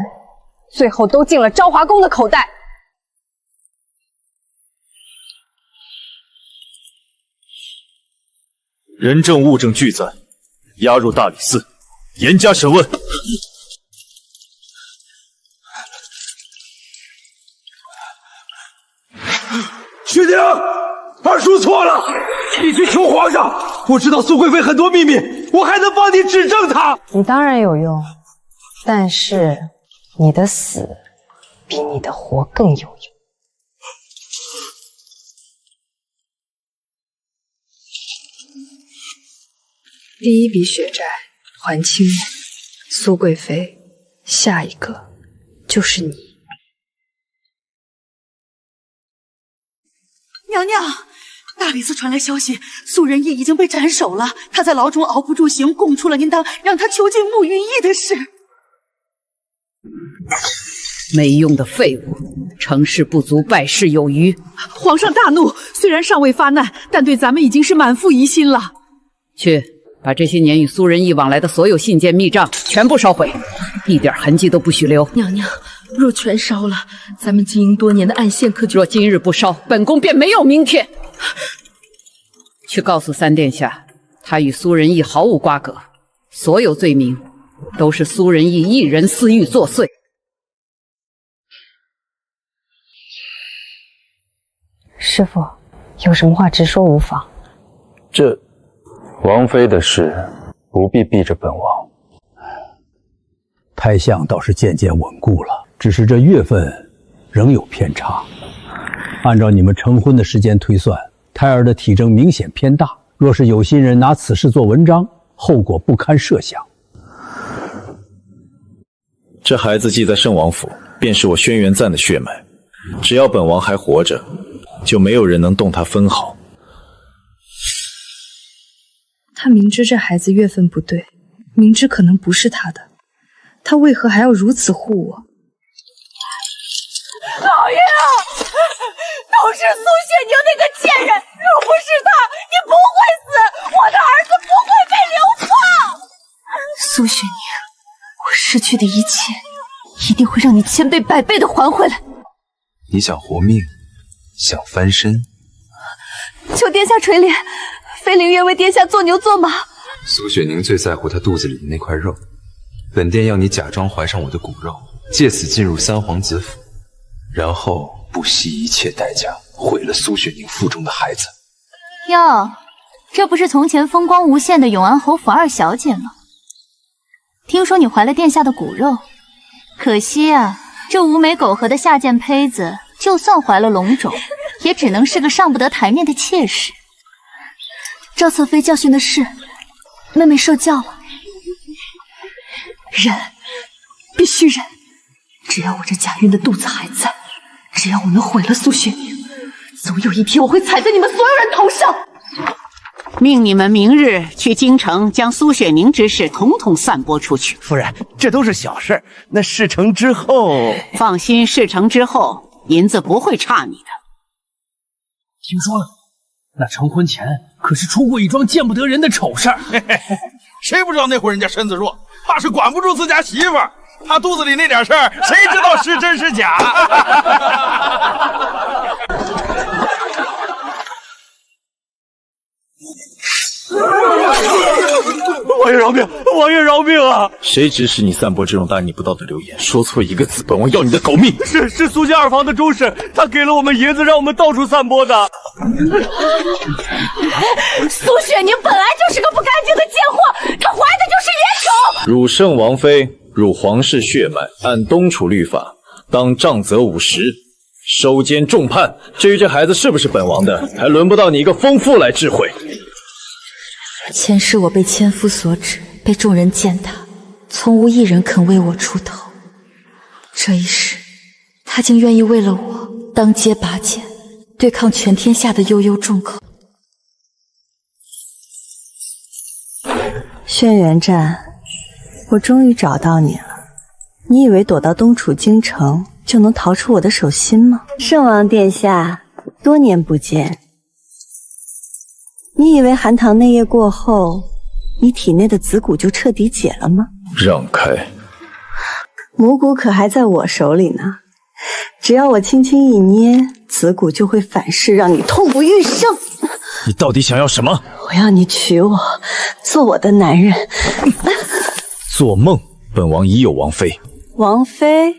最后都进了昭华宫的口袋。人证物证俱在，押入大理寺，严加审问。薛宁，二叔错了，你去求皇上。我知道苏贵妃很多秘密，我还能帮你指证她。你当然有用，但是你的死比你的活更有用。第一笔血债还清了，苏贵妃，下一个就是你。娘娘，大理寺传来消息，苏仁义已经被斩首了。他在牢中熬不住刑，供出了您当让他囚禁慕云逸的事。没用的废物，成事不足，败事有余。皇上大怒，虽然尚未发难，但对咱们已经是满腹疑心了。去，把这些年与苏仁义往来的所有信件密账全部烧毁，一点痕迹都不许留。娘娘，若全烧了，咱们经营多年的暗线可就……若今日不烧，本宫便没有明天。去告诉三殿下，他与苏仁义毫无瓜葛，所有罪名都是苏仁义一人私欲作祟。师父，有什么话直说无妨。这王妃的事不必逼着本王。太相倒是渐渐稳固了，只是这月份仍有偏差。按照你们成婚的时间推算，胎儿的体征明显偏大。若是有心人拿此事做文章，后果不堪设想。这孩子既在圣王府，便是我轩辕赞的血脉。只要本王还活着，就没有人能动他分毫。他明知这孩子月份不对，明知可能不是他的，他为何还要如此护我？老爷，都是苏雪宁那个贱人，若不是他，你不会死，我的儿子不会被流放。苏雪宁，我失去的一切，一定会让你千倍百倍的还回来。你想活命，想翻身，求殿下垂怜，妃灵愿为殿下做牛做马。苏雪宁最在乎她肚子里的那块肉，本殿要你假装怀上我的骨肉，借此进入三皇子府，然后不惜一切代价毁了苏雪宁腹中的孩子。哟，这不是从前风光无限的永安侯府二小姐吗？听说你怀了殿下的骨肉，可惜啊，这无眉狗和的下贱胚子，就算怀了龙种，也只能是个上不得台面的妾室。赵侧妃教训的是，妹妹受教了。忍，必须忍。只要我这假孕的肚子还在，只要我能毁了苏雪宁，总有一天我会踩在你们所有人头上。命你们明日去京城，将苏雪宁之事统统散播出去。夫人，这都是小事，那事成之后……放心，事成之后，银子不会差你的。听说了，那成婚前可是出过一桩见不得人的丑事儿。谁不知道那会儿人家身子弱，怕是管不住自家媳妇儿。他肚子里那点事儿，谁知道是真是假？王爷饶命！王爷饶命啊！谁指使你散播这种大逆不道的流言？说错一个字，本王要你的狗命！是苏家二房的周氏，他给了我们银子，让我们到处散播的。苏雪宁本来就是个不干净的贱货，她怀的就是野种。汝圣王妃，汝皇室血脉，按东楚律法，当杖责50，收监重判。至于这孩子是不是本王的，还轮不到你一个疯妇来智慧。前世我被千夫所指，被众人践踏，从无一人肯为我出头。这一世，他竟愿意为了我当街拔剑，对抗全天下的悠悠众口。轩辕战，我终于找到你了。你以为躲到东楚京城就能逃出我的手心吗？圣王殿下，多年不见。你以为寒堂内业过后，你体内的子骨就彻底解了吗？让开！母骨可还在我手里呢，只要我轻轻一捏，子骨就会反噬，让你痛不欲生。你到底想要什么？我要你娶我，做我的男人。做梦！本王已有王妃。王妃？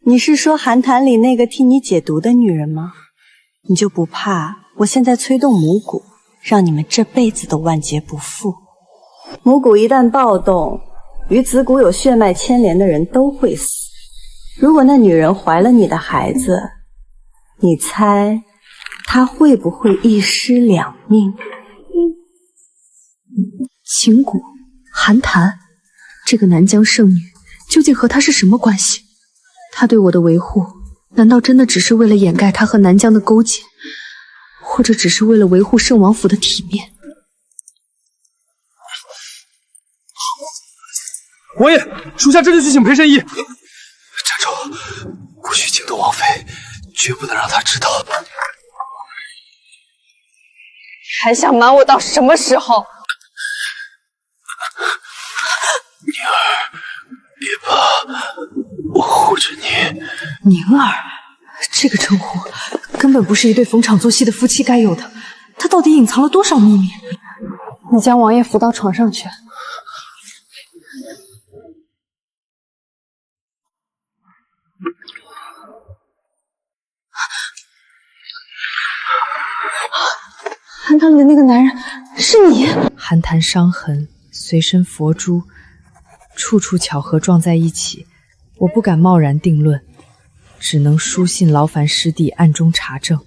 你是说寒潭里那个替你解毒的女人吗？你就不怕我现在催动母骨，让你们这辈子都万劫不复？母骨一旦暴动，与子骨有血脉牵连的人都会死。如果那女人怀了你的孩子，你猜她会不会一尸两命？秦谷、寒潭，这个南疆圣女究竟和他是什么关系？他对我的维护，难道真的只是为了掩盖他和南疆的勾结，或者只是为了维护圣王府的体面？王爷，属下这就去请裴神医。站住！不许惊动王妃，绝不能让她知道。还想瞒我到什么时候？宁儿，别怕，我护着你。宁儿，这个称呼根本不是一对逢场作戏的夫妻该有的。他到底隐藏了多少秘密？你将王爷扶到床上去。寒潭里的那个男人是你。寒潭伤痕，随身佛珠，处处巧合撞在一起，我不敢贸然定论，只能书信劳烦师弟暗中查证。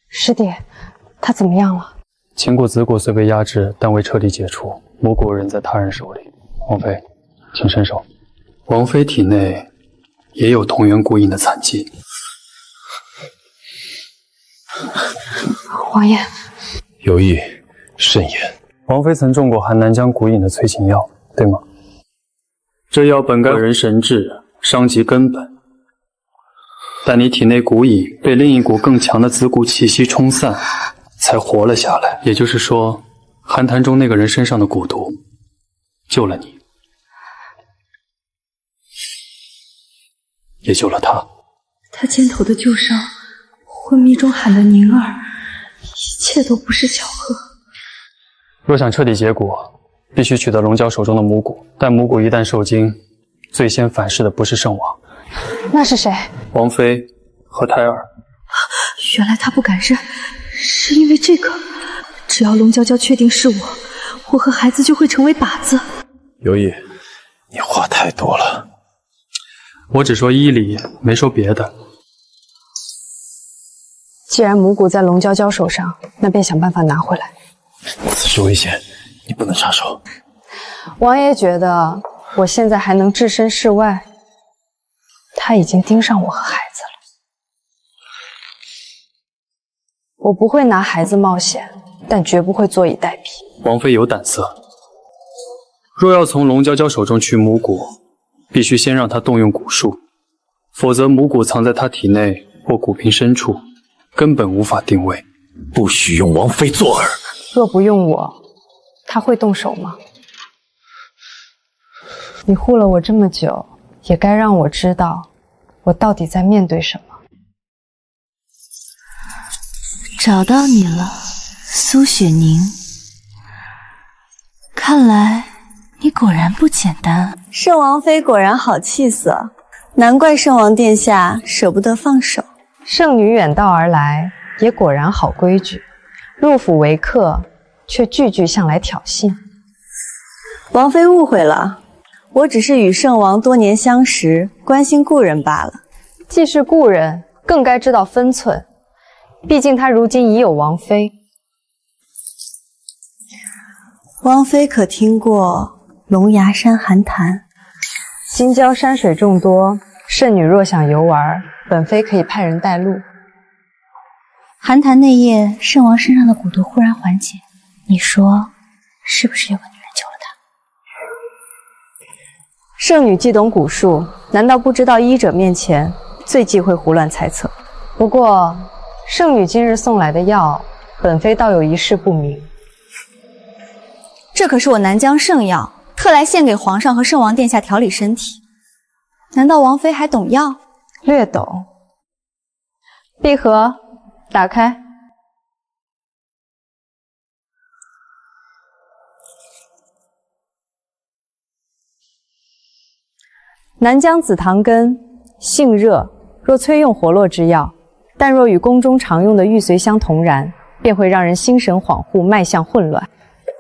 师弟，他怎么样了？秦国子骨虽被压制，但未彻底解除，母骨仍在他人手里。王妃，请伸手。王妃体内也有同源骨影的残迹。王爷，有意慎言。王妃曾中过韩南疆骨影的催情药，对吗？这药本该人神智，伤及根本，但你体内骨影被另一股更强的子骨气息冲散，才活了下来。也就是说，寒潭中那个人身上的蛊毒救了你，也救了他。他肩头的旧伤，昏迷中喊的宁儿，一切都不是巧合。若想彻底解蛊，必须取得龙蛟手中的母骨，但母骨一旦受惊，最先反噬的不是圣王，那是谁？王妃和胎儿。原来他不敢认，是因为这个。只要龙娇娇确定是我，我和孩子就会成为靶子。尤毅，你话太多了。我只说医理，没说别的。既然母骨在龙娇娇手上，那便想办法拿回来。此事危险，你不能插手。王爷觉得我现在还能置身事外，他已经盯上我和孩子了。我不会拿孩子冒险，但绝不会坐以待毙。王妃有胆色，若要从龙娇娇手中取母骨，必须先让她动用蛊术，否则母骨藏在她体内或骨瓶深处，根本无法定位。不许用王妃作饵。若不用我，他会动手吗？你护了我这么久，也该让我知道，我到底在面对什么。找到你了，苏雪宁。看来你果然不简单。圣王妃果然好气色，难怪圣王殿下舍不得放手。圣女远道而来，也果然好规矩。入府为客，却句句向来挑衅。王妃误会了，我只是与圣王多年相识，关心故人罢了。既是故人，更该知道分寸。毕竟他如今已有王妃。王妃可听过龙牙山寒潭？新郊山水众多，圣女若想游玩，本妃可以派人带路。寒潭那夜，圣王身上的蛊毒忽然缓解，你说是不是有个女人救了他？圣女既懂蛊术，难道不知道医者面前最忌讳胡乱猜测？不过，圣女今日送来的药，本妃倒有一事不明。这可是我南疆圣药，特来献给皇上和圣王殿下调理身体。难道王妃还懂药？略懂。闭盒，打开。南疆紫檀根，性热，若催用活络之药，但若与宫中常用的玉髓香同燃，便会让人心神恍惚，脉象混乱。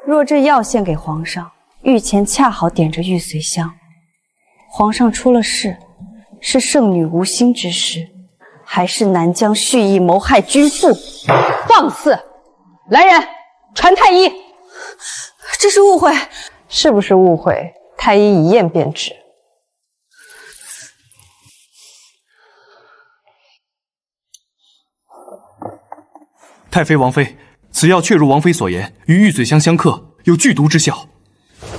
若这药献给皇上，御前恰好点着玉髓香，皇上出了事，是圣女无心之失，还是南疆蓄意谋害君父？放肆！来人，传太医。这是误会，是不是误会？太医一验便知。太妃、王妃，此药确如王妃所言，与玉髓香相克，有剧毒之效。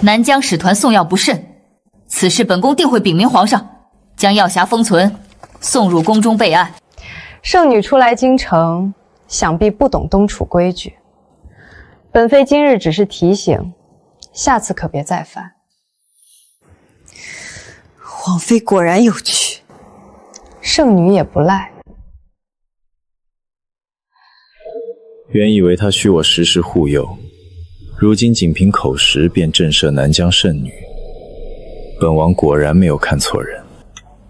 南疆使团送药不慎，此事本宫定会禀明皇上，将药匣封存，送入宫中备案。圣女初来京城，想必不懂东楚规矩。本妃今日只是提醒，下次可别再犯。王妃果然有趣，圣女也不赖。原以为他需我时时护佑，如今仅凭口实便震慑南疆圣女，本王果然没有看错人。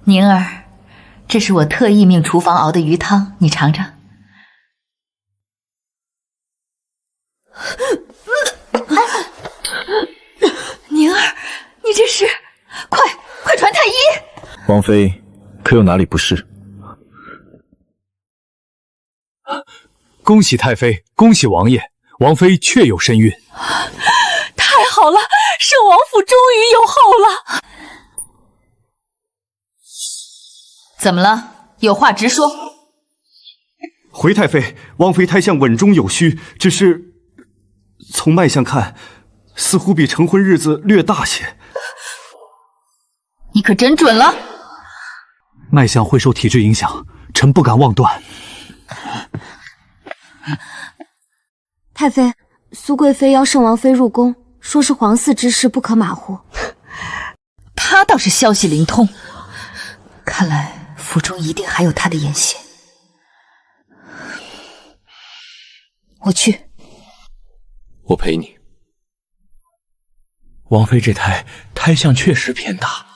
宁儿，这是我特意命厨房熬的鱼汤，你尝尝。宁儿，你这是……快传太医！王妃，可有哪里不适？恭喜太妃，恭喜王爷，王妃确有身孕。太好了，圣王府终于有后了。怎么了？有话直说。回太妃，王妃胎相稳中有虚，只是从脉象看，似乎比成婚日子略大些。你可真准了。脉象会受体质影响，臣不敢妄断。太妃，苏贵妃邀圣王妃入宫，说是皇嗣之事，不可马虎。她倒是消息灵通，看来府中一定还有她的眼线。我去。我陪你。王妃这胎相确实偏大。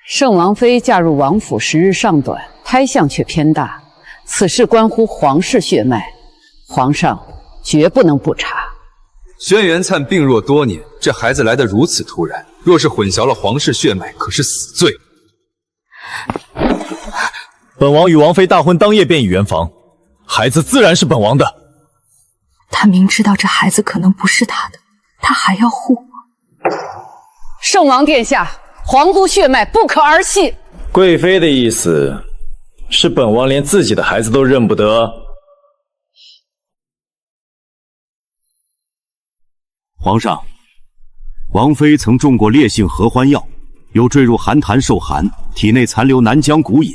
圣王妃嫁入王府时日尚短，胎相却偏大，此事关乎皇室血脉，皇上绝不能不查。轩辕灿病弱多年，这孩子来得如此突然，若是混淆了皇室血脉，可是死罪。本王与王妃大婚当夜便已圆房，孩子自然是本王的。他明知道这孩子可能不是他的，他还要护我。圣王殿下，皇族血脉不可儿戏。贵妃的意思是本王连自己的孩子都认不得？皇上，王妃曾中过烈性合欢药，又坠入寒潭受寒，体内残留南疆蛊饮，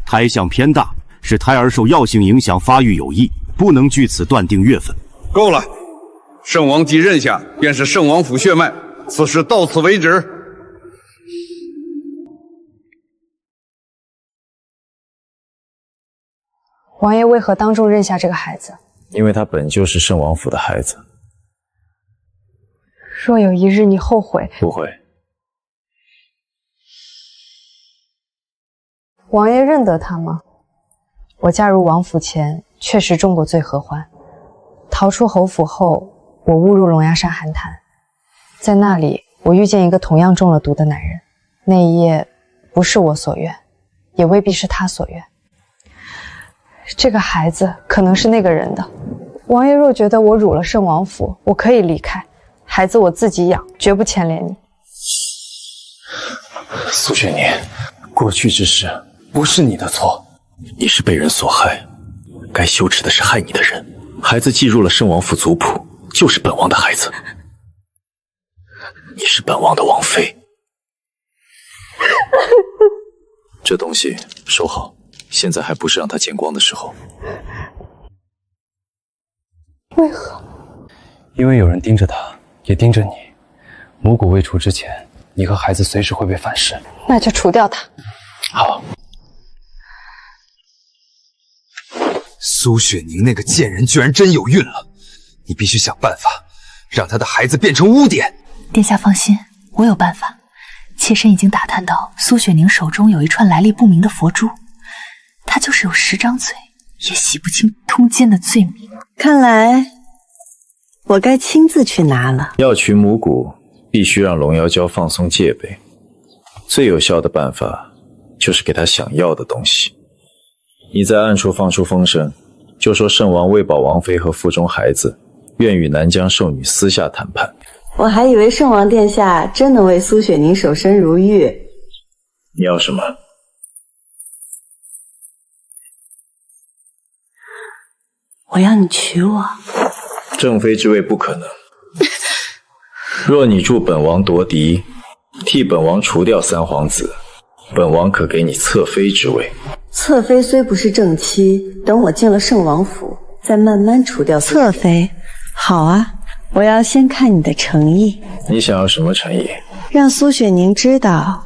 胎相偏大，是胎儿受药性影响发育有异，不能据此断定月份。够了，圣王既认下，便是圣王府血脉，此事到此为止。王爷为何当众认下这个孩子？因为他本就是圣王府的孩子。若有一日你后悔，不会。王爷认得他吗？我嫁入王府前，确实中过罪合欢。逃出侯府后，我误入龙牙山寒潭，在那里，我遇见一个同样中了毒的男人。那一夜，不是我所愿，也未必是他所愿。这个孩子可能是那个人的。王爷若觉得我辱了圣王府，我可以离开，孩子我自己养，绝不牵连你。苏雪凝，过去之事不是你的错，你是被人所害，该羞耻的是害你的人。孩子记入了圣王府族谱，就是本王的孩子。你是本王的王妃。这东西收好，现在还不是让他见光的时候。为何？因为有人盯着他，也盯着你。母蛊未除之前，你和孩子随时会被反噬。那就除掉他。好。苏雪凝那个贱人居然真有孕了，你必须想办法让她的孩子变成污点。殿下放心，我有办法。妾身已经打探到苏雪凝手中有一串来历不明的佛珠，她就是有10张嘴，也洗不清通奸的罪名。看来我该亲自去拿了。要取母蛊，必须让龙妖娇放松戒备。最有效的办法就是给她想要的东西。你在暗处放出风声，就说圣王为保王妃和腹中孩子，愿与南疆兽女私下谈判。我还以为圣王殿下真能为苏雪凝守身如玉。你要什么？我要你娶我。正妃之位不可能。若你助本王夺嫡，替本王除掉三皇子，本王可给你侧妃之位。侧妃虽不是正妻，等我进了圣王府，再慢慢除掉侧妃。好啊，我要先看你的诚意。你想要什么诚意？让苏雪凝知道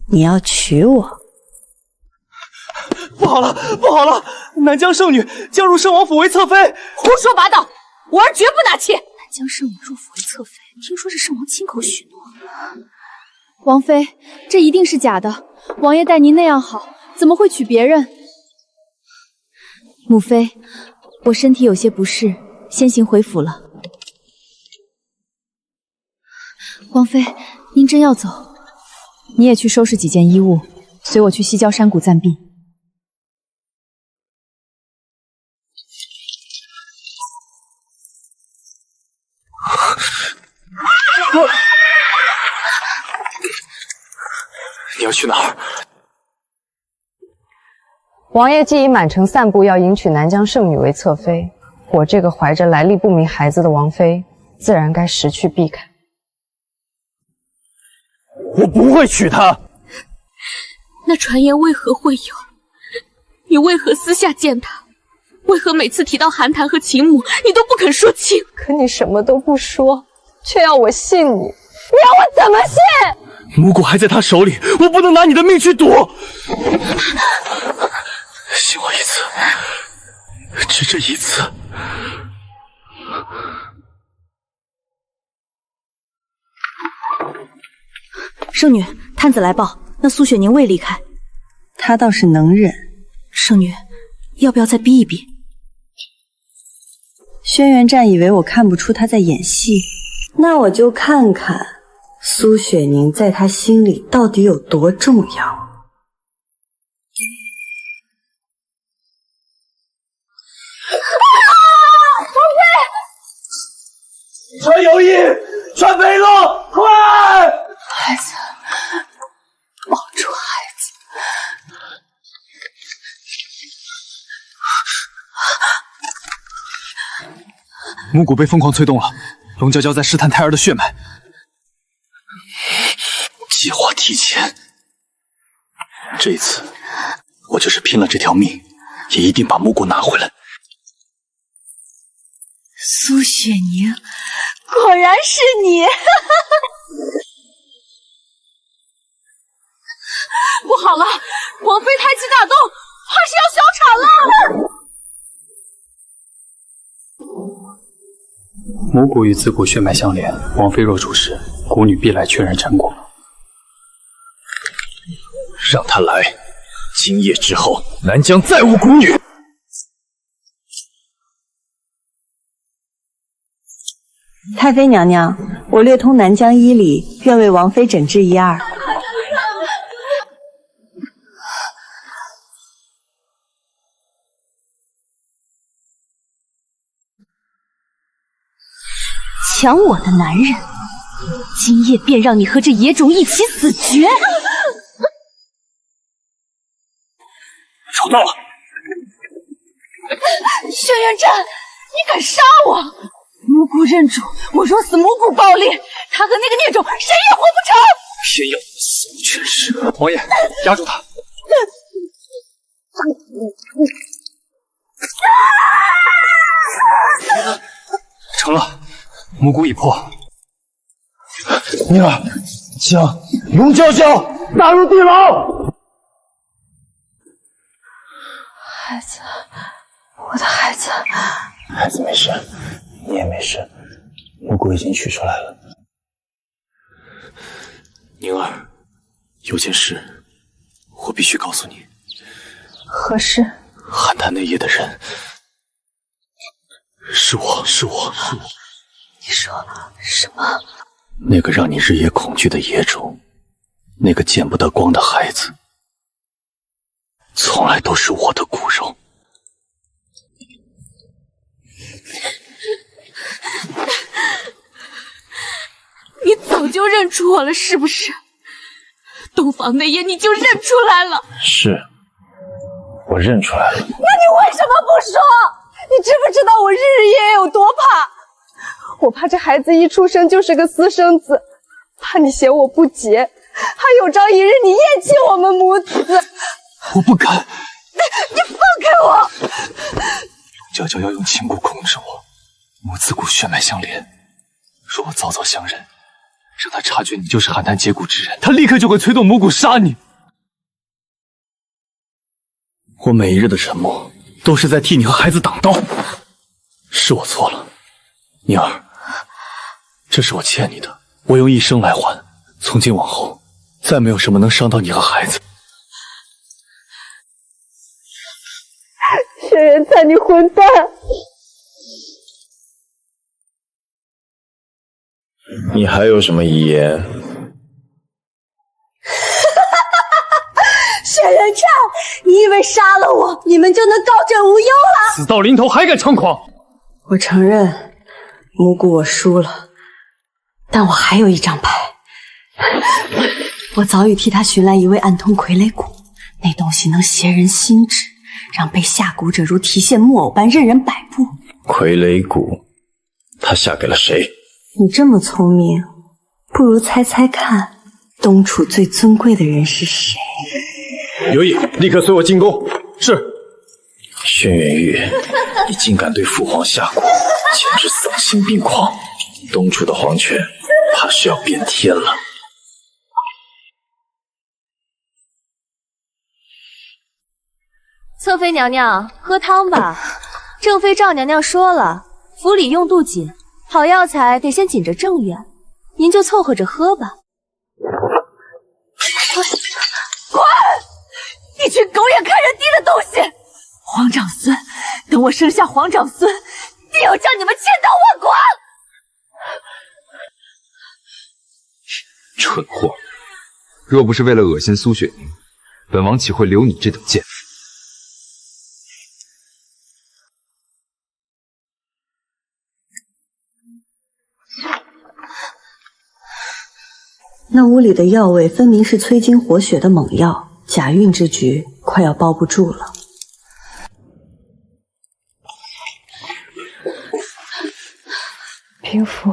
你要娶我。不好了，不好了！南疆圣女将入圣王府为侧妃。胡说八道！我儿绝不纳妾。南疆圣女入府为侧妃，听说是圣王亲口许诺。王妃，这一定是假的。王爷待您那样好，怎么会娶别人？母妃，我身体有些不适，先行回府了。王妃，您真要走？你也去收拾几件衣物，随我去西郊山谷暂避。你要去哪儿？王爷既已满城散布要迎娶南疆圣女为侧妃，我这个怀着来历不明孩子的王妃，自然该识趣避开。我不会娶她。那传言为何会有？你为何私下见她？为何每次提到寒潭和秦母，你都不肯说清？可你什么都不说，却要我信你，你让我怎么信？母蛊还在他手里，我不能拿你的命去赌。信我一次，只这一次。圣女，探子来报，那苏雪凝未离开。她倒是能忍。圣女，要不要再逼一逼？轩辕战以为我看不出他在演戏，那我就看看苏雪凝在他心里到底有多重要。传有意，传北路，快！孩子，保住孩子。母蛊被疯狂催动了，龙娇娇在试探胎儿的血脉。计划提前，这一次我就是拼了这条命，也一定把母蛊拿回来。苏雪凝，果然是你！不好了，王妃胎气大动，怕是要小产了！母蛊与子蛊血脉相连，王妃若主事，蛊女必来确认成果。让她来。今夜之后，南疆再无蛊女。太妃娘娘，我略通南疆医理，愿为王妃诊治一二。抢我的男人，今夜便让你和这野种一起死绝！找到了！轩辕震，你敢杀我！母骨认主，我若死，母骨爆裂，他和那个孽种谁也活不成！偏要你死无全尸！王爷，压住他！成了，母骨已破。宁儿，将龙娇娇打入地牢。孩子，我的孩子，孩子没事，你也没事，母骨已经取出来了。宁儿，有件事我必须告诉你。何事？邯郸那夜的人是我。你说什么？那个让你日夜恐惧的野种，那个见不得光的孩子，从来都是我的骨肉。你早就认出我了，是不是？洞房那夜你就认出来了。是，我认出来了。那你为什么不说？你知不知道我日日夜夜有多怕？我怕这孩子一出生就是个私生子，怕你嫌我不洁，还有朝一日你厌弃我们母子。我不敢。你放开我！娇娇要用情蛊控制我，母子骨血脉相连。若我早早相认，让他察觉你就是邯郸截骨之人，他立刻就会催动母骨杀你。我每一日的沉默，都是在替你和孩子挡刀。是我错了，宁儿，这是我欠你的，我用一生来还。从今往后，再没有什么能伤到你和孩子。轩辕灿，你混蛋！你还有什么遗言？轩辕灿，你以为杀了我，你们就能高枕无忧了？死到临头还敢猖狂！我承认，母骨我输了，但我还有一张牌。我早已替他寻来一味暗通傀儡蛊，那东西能挟人心智，让被下蛊者如提线木偶般任人摆布。傀儡蛊，他下给了谁？你这么聪明，不如猜猜看，东楚最尊贵的人是谁？有意，立刻随我进宫。是。轩辕玉，你竟敢对父皇下蛊，简直丧心病狂！东楚的皇权，怕是要变天了。侧妃娘娘，喝汤吧。正妃赵娘娘说了，府里用度紧，好药材得先紧着正院，您就凑合着喝吧。滚！一群狗眼看人低的东西！皇长孙，等我生下皇长孙，定要将你们千刀万剐！蠢货！若不是为了恶心苏雪宁，本王岂会留你这等贱妇？那屋里的药味分明是催经活血的猛药，假孕之局快要包不住了。嫔府，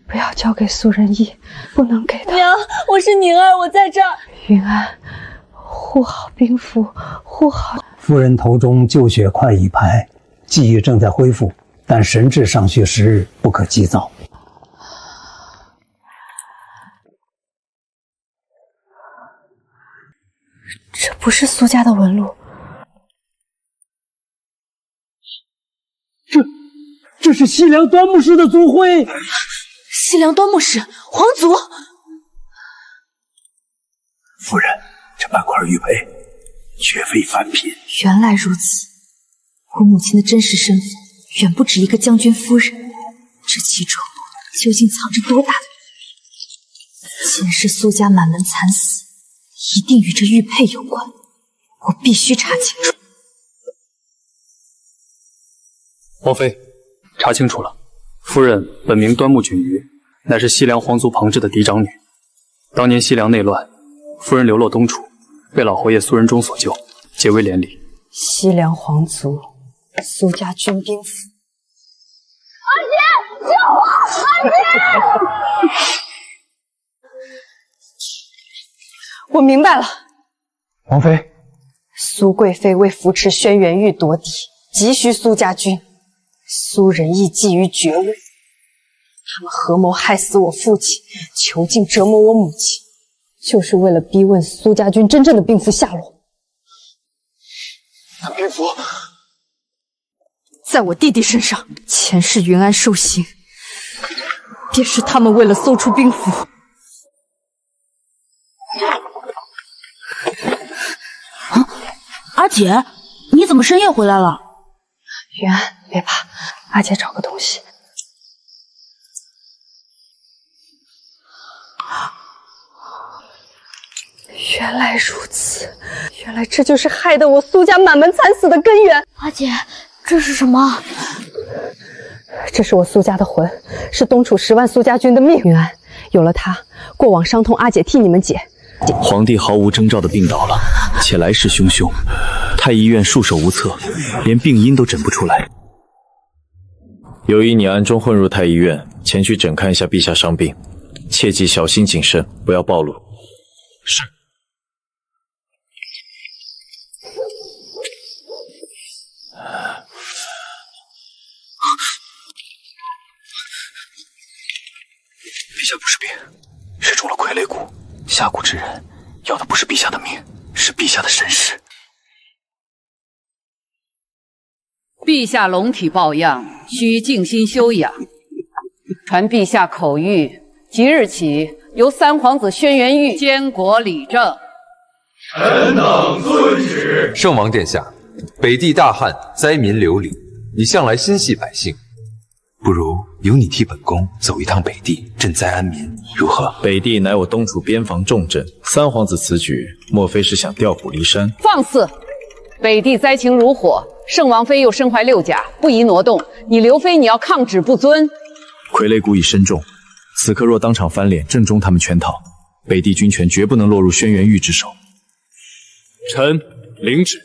不要交给苏仁义，不能给他。娘，我是宁儿，我在这儿。云安，护好嫔府，护好。夫人头中旧血块已排，记忆正在恢复，但神智尚需时日，不可急躁。这不是苏家的纹路，这是西凉端木氏的族徽。西凉端木氏皇族。夫人，这半块玉佩，绝非凡品。原来如此，我母亲的真实身份远不止一个将军夫人，这其中究竟藏着多大的秘密？前世苏家满门惨死，一定与这玉佩有关，我必须查清楚。王妃，查清楚了，夫人本名端木珺瑜，乃是西凉皇族旁支的嫡长女。当年西凉内乱，夫人流落东楚，被老侯爷苏仁忠所救，结为连理。西凉皇族，苏家军兵府。阿姐，救我！阿姐！我明白了，王妃，苏贵妃为扶持轩辕玉夺嫡，急需苏家军。苏仁义觊觎爵位，他们合谋害死我父亲，囚禁折磨我母亲，就是为了逼问苏家军真正的病符下落。那病符在我弟弟身上，前世云安受刑，便是他们为了搜出兵符。阿姐，你怎么深夜回来了？云安，别怕，阿姐找个东西。原来如此，原来这就是害得我苏家满门惨死的根源。阿姐，这是什么？这是我苏家的魂，是东楚10万苏家军的命。云安，有了它，过往伤痛阿姐替你们解。皇帝毫无征兆地病倒了，且来势汹汹，太医院束手无策，连病因都诊不出来。有意你暗中混入太医院，前去诊看一下陛下伤病，切记小心谨慎，不要暴露。是。陛下不是病，是中了傀儡蛊。下蛊之人要的不是陛下的命，是陛下的身世。陛下龙体抱恙，需静心休养。传陛下口谕，即日起由三皇子轩辕玉监国理政。臣等遵旨。圣王殿下，北地大旱，灾民流离，你向来心系百姓，不如由你替本宫走一趟北地，赈灾安民，如何？北地乃我东楚边防重镇，三皇子此举，莫非是想调虎离山？放肆！北地灾情如火，圣王妃又身怀6甲，不宜挪动。你刘妃，你要抗旨不遵。傀儡蛊已深重，此刻若当场翻脸，正中他们圈套，北地军权绝不能落入轩辕玉之手。臣领旨。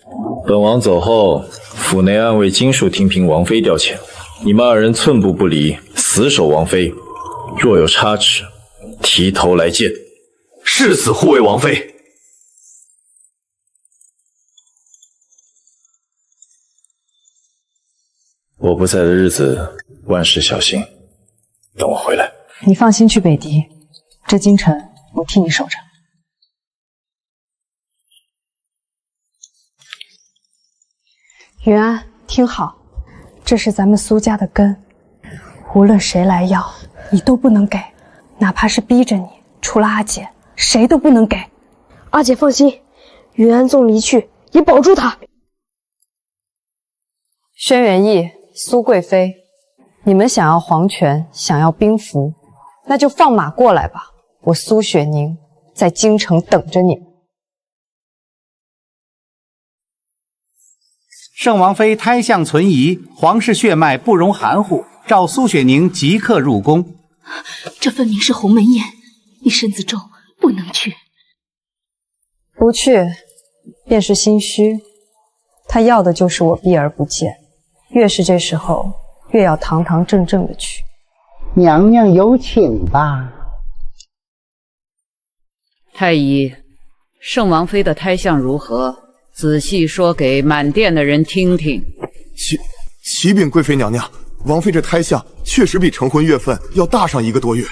本王走后，府内暗卫金属厅凭王妃调遣，你们2人寸步不离，死守王妃。若有差池，提头来见。誓死护卫王妃。我不在的日子，万事小心。等我回来。你放心去北狄，这京城我替你守着。云安，听好，这是咱们苏家的根，无论谁来要，你都不能给，哪怕是逼着你，除了阿姐，谁都不能给。阿姐放心，云安纵离去，也保住他。轩辕义、苏贵妃，你们想要皇权，想要兵符，那就放马过来吧，我苏雪宁在京城等着你们。圣王妃胎相存疑，皇室血脉不容含糊，召苏雪宁即刻入宫。这分明是鸿门宴，你身子重，不能去。不去，便是心虚。他要的就是我避而不见，越是这时候，越要堂堂正正的去。娘娘有请吧。太医，圣王妃的胎相如何？仔细说给满殿的人听听。启禀贵妃娘娘，王妃这胎相确实比成婚月份要大上1个多月。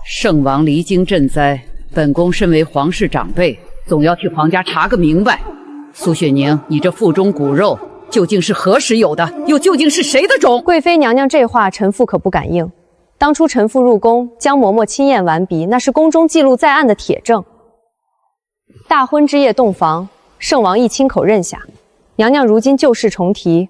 圣王离京赈灾，本宫身为皇室长辈，总要替皇家查个明白。苏雪宁，你这腹中骨肉究竟是何时有的？又究竟是谁的种？贵妃娘娘这话，臣妇可不敢应。当初臣妇入宫，将嬷嬷亲验完毕，那是宫中记录在案的铁证。大婚之夜洞房，圣王亦亲口认下，娘娘如今旧事重提，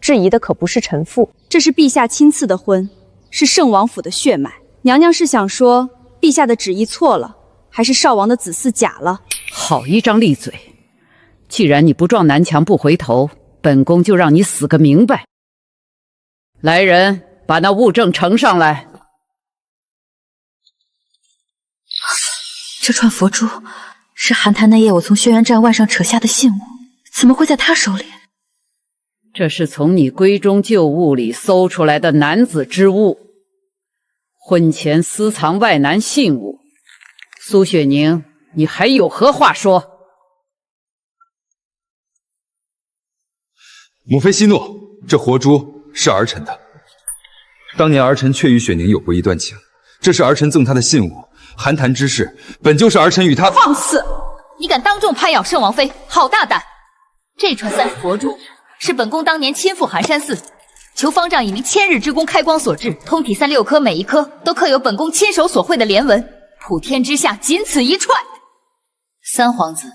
质疑的可不是臣妇。这是陛下亲赐的婚，是圣王府的血脉。娘娘是想说，陛下的旨意错了，还是少王的子嗣假了？好一张利嘴！既然你不撞南墙不回头，本宫就让你死个明白。来人，把那物证呈上来。这串佛珠是寒潭那夜我从轩辕寨腕上扯下的信物，怎么会在他手里？这是从你闺中旧物里搜出来的男子之物，婚前私藏外男信物。苏雪凝，你还有何话说？母妃息怒，这活珠是儿臣的。当年儿臣确与雪凝有过一段情，这是儿臣赠她的信物。寒潭之事，本就是儿臣与她……放肆！你敢当众攀咬圣王妃，好大胆！这串三佛珠是本宫当年亲赴寒山寺，求方丈以名千日之功开光所制，通体36颗，每一颗都刻有本宫亲手所绘的莲纹，普天之下仅此一串。三皇子，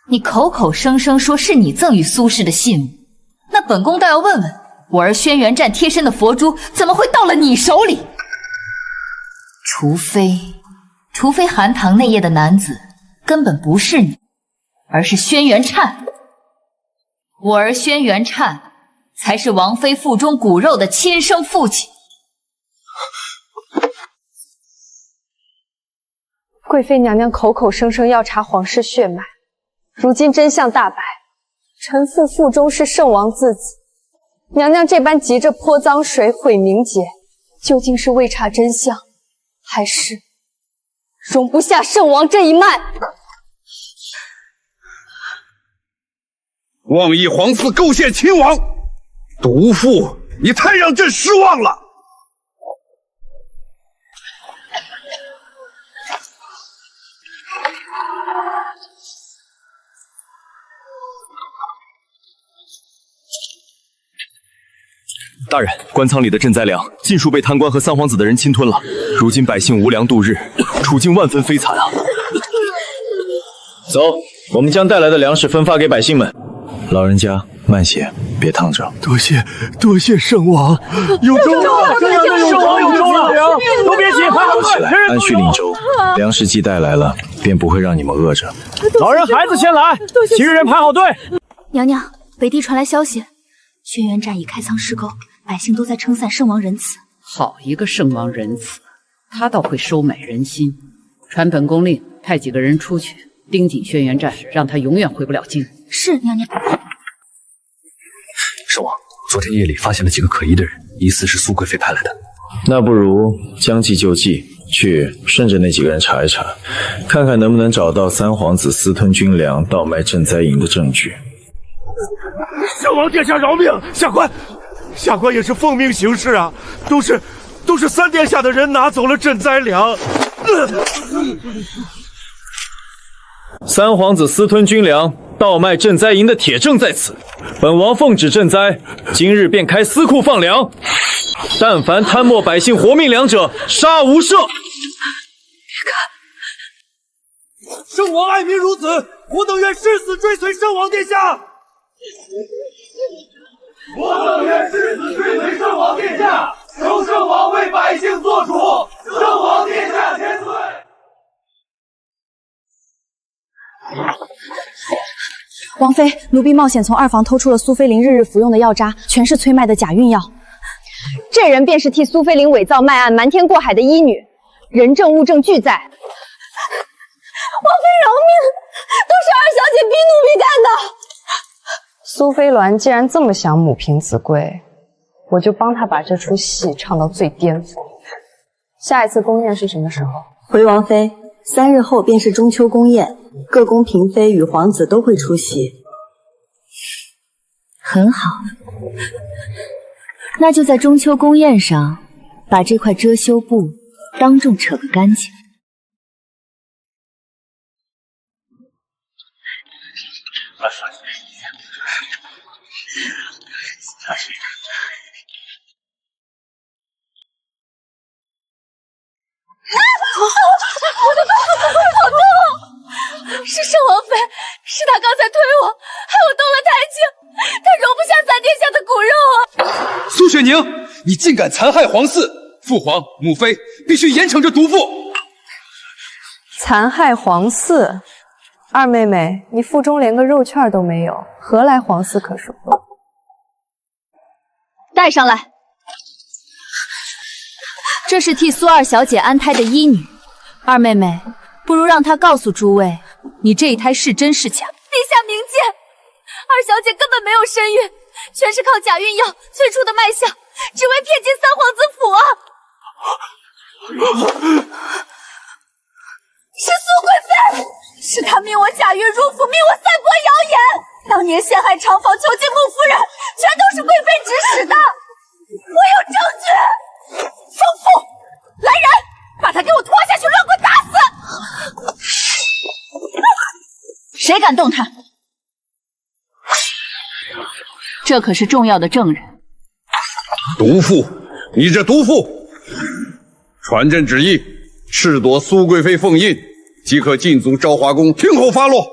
你口口声声说是你赠与苏氏的信物，那本宫倒要问问，我儿轩辕战贴身的佛珠怎么会到了你手里？除非寒塘那夜的男子根本不是你，而是轩辕灿。我儿轩辕灿才是王妃腹中骨肉的亲生父亲。贵妃娘娘口口声声要查皇室血脉，如今真相大白，臣妇腹中是圣王自己。娘娘这般急着泼脏水毁名节，究竟是为查真相，还是容不下圣王这一脉？妄议皇嗣构陷亲王，毒妇，你太让朕失望了！大人，官仓里的赈灾粮尽数被贪官和三皇子的人侵吞了，如今百姓无粮度日，处境万分悲惨啊！走，我们将带来的粮食分发给百姓们。老人家慢些，别烫着。多谢圣王，有粥了！圣王有粥了！都别急，快起来，按序领粥。粮食既带来了，便不会让你们饿着。老人孩子先来，其余人排好队。娘娘，北地传来消息，轩辕寨已开仓施购，百姓都在称赞圣王仁慈。好一个圣王仁慈，他倒会收买人心。传本宫令，派几个人出去盯紧轩辕寨，让他永远回不了京。是娘娘。圣王，昨天夜里发现了几个可疑的人，疑似是苏贵妃派来的。那不如将计就计，去顺着那几个人查一查，看看能不能找到三皇子私吞军粮、倒卖赈灾营的证据。圣王殿下饶命！下官也是奉命行事啊，都是三殿下的人拿走了赈灾粮。三皇子私吞军粮、倒卖赈灾营的铁证在此，本王奉旨赈灾，今日便开私库放粮，但凡贪没百姓活命粮者，杀无赦。圣王爱民如子，我等愿誓死追随圣王殿下。我等愿誓死追随圣王殿下，求圣王为百姓做主，圣王殿下千岁。王妃，奴婢冒险从二房偷出了苏菲灵日日服用的药渣，全是催脉的假孕药。这人便是替苏菲灵伪造脉案、瞒天过海的医女，人证物证俱在。王妃饶命，都是二小姐逼奴婢干的。苏菲鸾既然这么想母凭子贵，我就帮她把这出戏唱到最巅峰。下一次宫宴是什么时候？回王妃，3日后便是中秋宫宴，各宫嫔妃与皇子都会出席。很好，那就在中秋宫宴上，把这块遮羞布当众扯个干净。我的头好痛！宁，你竟敢残害皇嗣！父皇、母妃必须严惩这毒妇！残害皇嗣，二妹妹，你腹中连个肉券都没有，何来皇嗣可说？带上来。这是替苏二小姐安胎的医女，二妹妹，不如让她告诉诸位，你这一胎是真是假。陛下明鉴，二小姐根本没有身孕，全是靠假孕药催出的脉象，只为骗进三皇子府啊！是苏贵妃，是她命我假孕入府，命我散播谣言。当年陷害长房囚禁穆夫人，全都是贵妃指使的，我有证据。疯妇，来人，把她给我拖下去，乱棍打死！谁敢动她？这可是重要的证人。毒妇，你这毒妇！传朕旨意，褫夺苏贵妃凤印，即可禁足昭华宫，听候发落。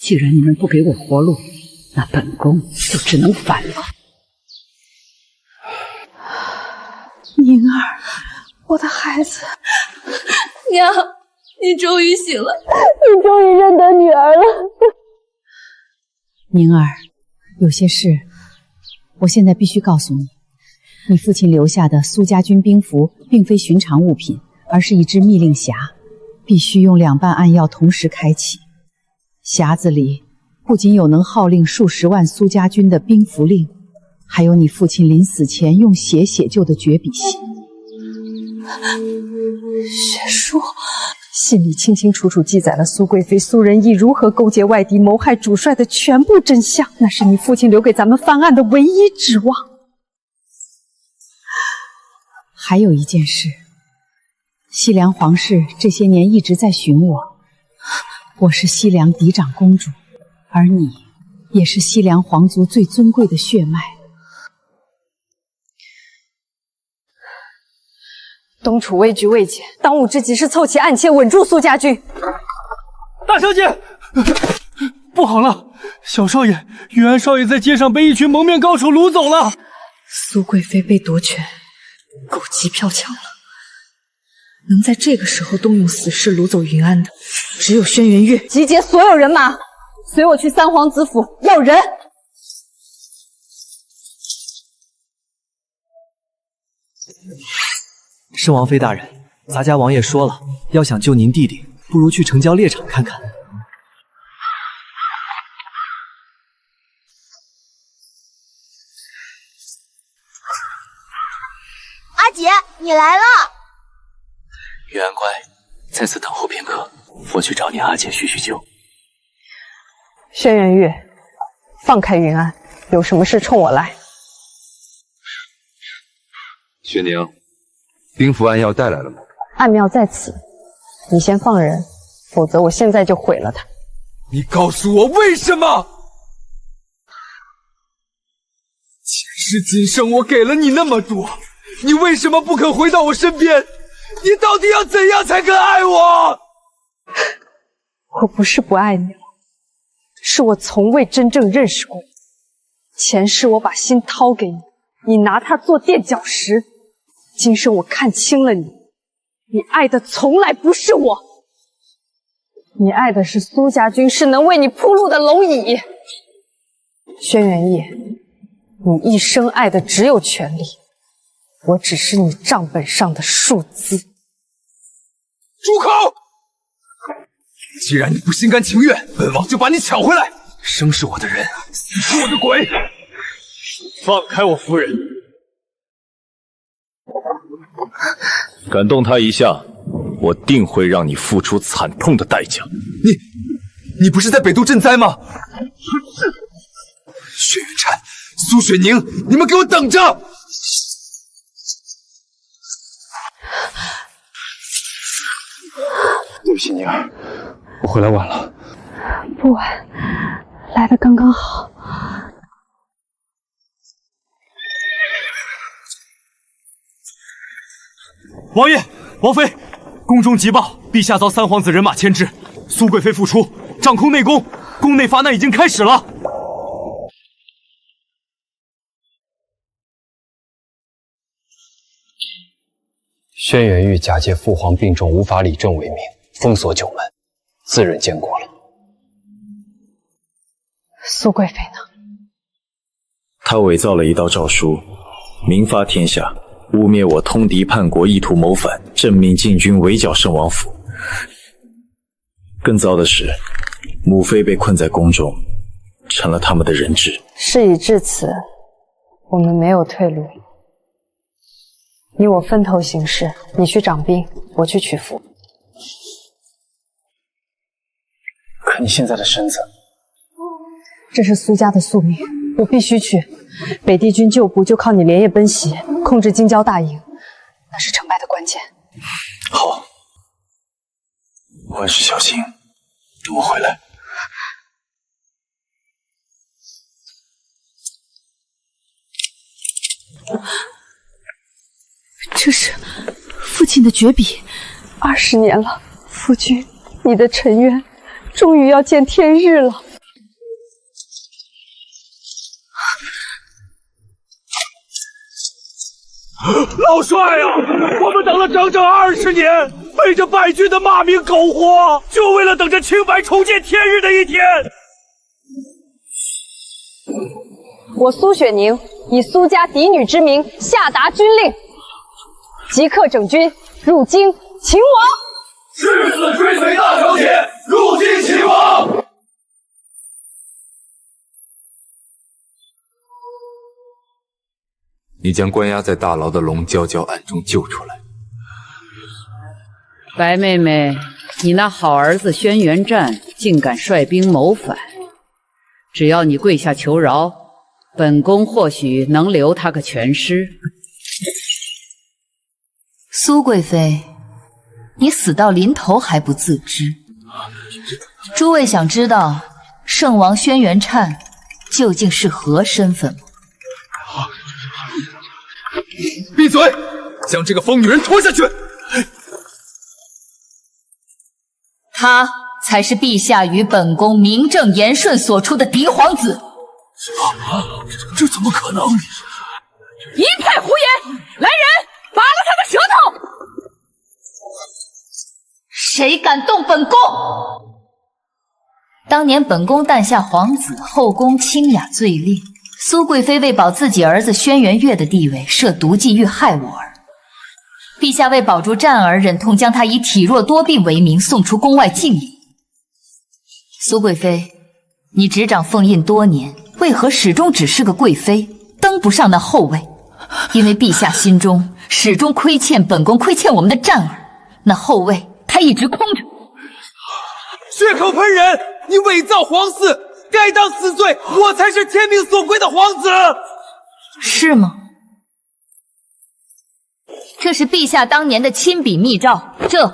既然你们不给我活路，那本宫就只能反了。宁儿，我的孩子，娘，你终于醒了，你终于认得女儿了。宁儿，有些事，我现在必须告诉你，你父亲留下的苏家军兵符并非寻常物品，而是一只密令匣，必须用2瓣暗药同时开启。匣子里不仅有能号令数十万苏家军的兵符令，还有你父亲临死前用血写就的绝笔信。血书，信里清清楚楚记载了苏贵妃、苏仁义如何勾结外敌谋害主帅的全部真相，那是你父亲留给咱们翻案的唯一指望。还有一件事，西凉皇室这些年一直在寻我，我是西凉嫡长公主，而你也是西凉皇族最尊贵的血脉。东楚畏惧未解，当务之急是凑齐暗器，稳住苏家军。大小姐，不好了！小少爷、云安少爷在街上被一群蒙面高手掳走了。苏贵妃被夺权，狗急跳墙了。能在这个时候动用死士掳走云安的，只有轩辕月。集结所有人马，随我去三皇子府要人。圣王妃大人，咱家王爷说了，要想救您弟弟，不如去城郊猎场看看。阿姐，你来了。云安乖，在此等候片刻，我去找你阿姐叙叙旧。轩辕月，放开云安，有什么事冲我来。薛宁，兵符暗药带来了吗？暗庙在此，你先放人，否则我现在就毁了他。你告诉我为什么？前世今生我给了你那么多，你为什么不肯回到我身边？你到底要怎样才肯爱我？我不是不爱你了，是我从未真正认识过你。前世我把心掏给你，你拿它做垫脚石。今生我看清了你，你爱的从来不是我，你爱的是苏家军，是能为你铺路的蝼蚁。轩辕夜，你一生爱的只有权力，我只是你账本上的数字。住口！既然你不心甘情愿，本王就把你抢回来。生是我的人，死是我的鬼。放开我夫人！敢动她一下，我定会让你付出惨痛的代价。你不是在北都赈灾吗？轩辕禅、苏雪宁，你们给我等着！对不起，宁儿，我回来晚了。不晚，来的刚刚好。王爷、王妃，宫中急报，陛下遭三皇子人马牵制，苏贵妃复出，掌控内宫，宫内发难已经开始了。轩辕玉假借父皇病重无法理政为名，封锁九门，自认见过了。苏贵妃呢？他伪造了一道诏书，明发天下，污蔑我通敌叛国，意图谋反，正命禁军围剿圣王府。更糟的是，母妃被困在宫中，成了他们的人质。事已至此，我们没有退路了。你我分头行事，你去掌兵，我去取符。可你现在的身子，这是苏家的宿命，我必须去。北地军旧部就靠你连夜奔袭，控制京郊大营，那是成败的关键。好，万事小心，等我回来。这是父亲的绝笔，20年了，夫君，你的沉冤终于要见天日了。老帅啊，我们等了整整20年，背着败军的骂名苟活，就为了等着清白重见天日的一天。我苏雪宁以苏家嫡女之名下达军令，即刻整军入京擒王。誓死追随大小姐，入京擒王。你将关押在大牢的龙娇娇暗中救出来。白妹妹，你那好儿子轩辕战竟敢率兵谋反，只要你跪下求饶，本宫或许能留他个全尸。苏贵妃，你死到临头还不自知。诸位想知道圣王轩辕灿究竟是何身份吗？闭嘴！将这个疯女人拖下去！他才是陛下与本宫名正言顺所出的嫡皇子。这怎么可能？一派胡言！来人，拔了他的舌头！谁敢动本宫？当年本宫诞下皇子，后宫清雅罪烈。苏贵妃为保自己儿子轩辕月的地位，设毒计欲害我儿。陛下为保住战儿，忍痛将他以体弱多病为名送出宫外禁礼。苏贵妃，你执掌凤印多年，为何始终只是个贵妃，登不上那后位？因为陛下心中始终亏欠本宫，亏欠我们的战儿，那后位他一直空着。血口喷人！你伪造皇嗣！该当死罪，我才是天命所归的皇子，是吗？这是陛下当年的亲笔密诏，这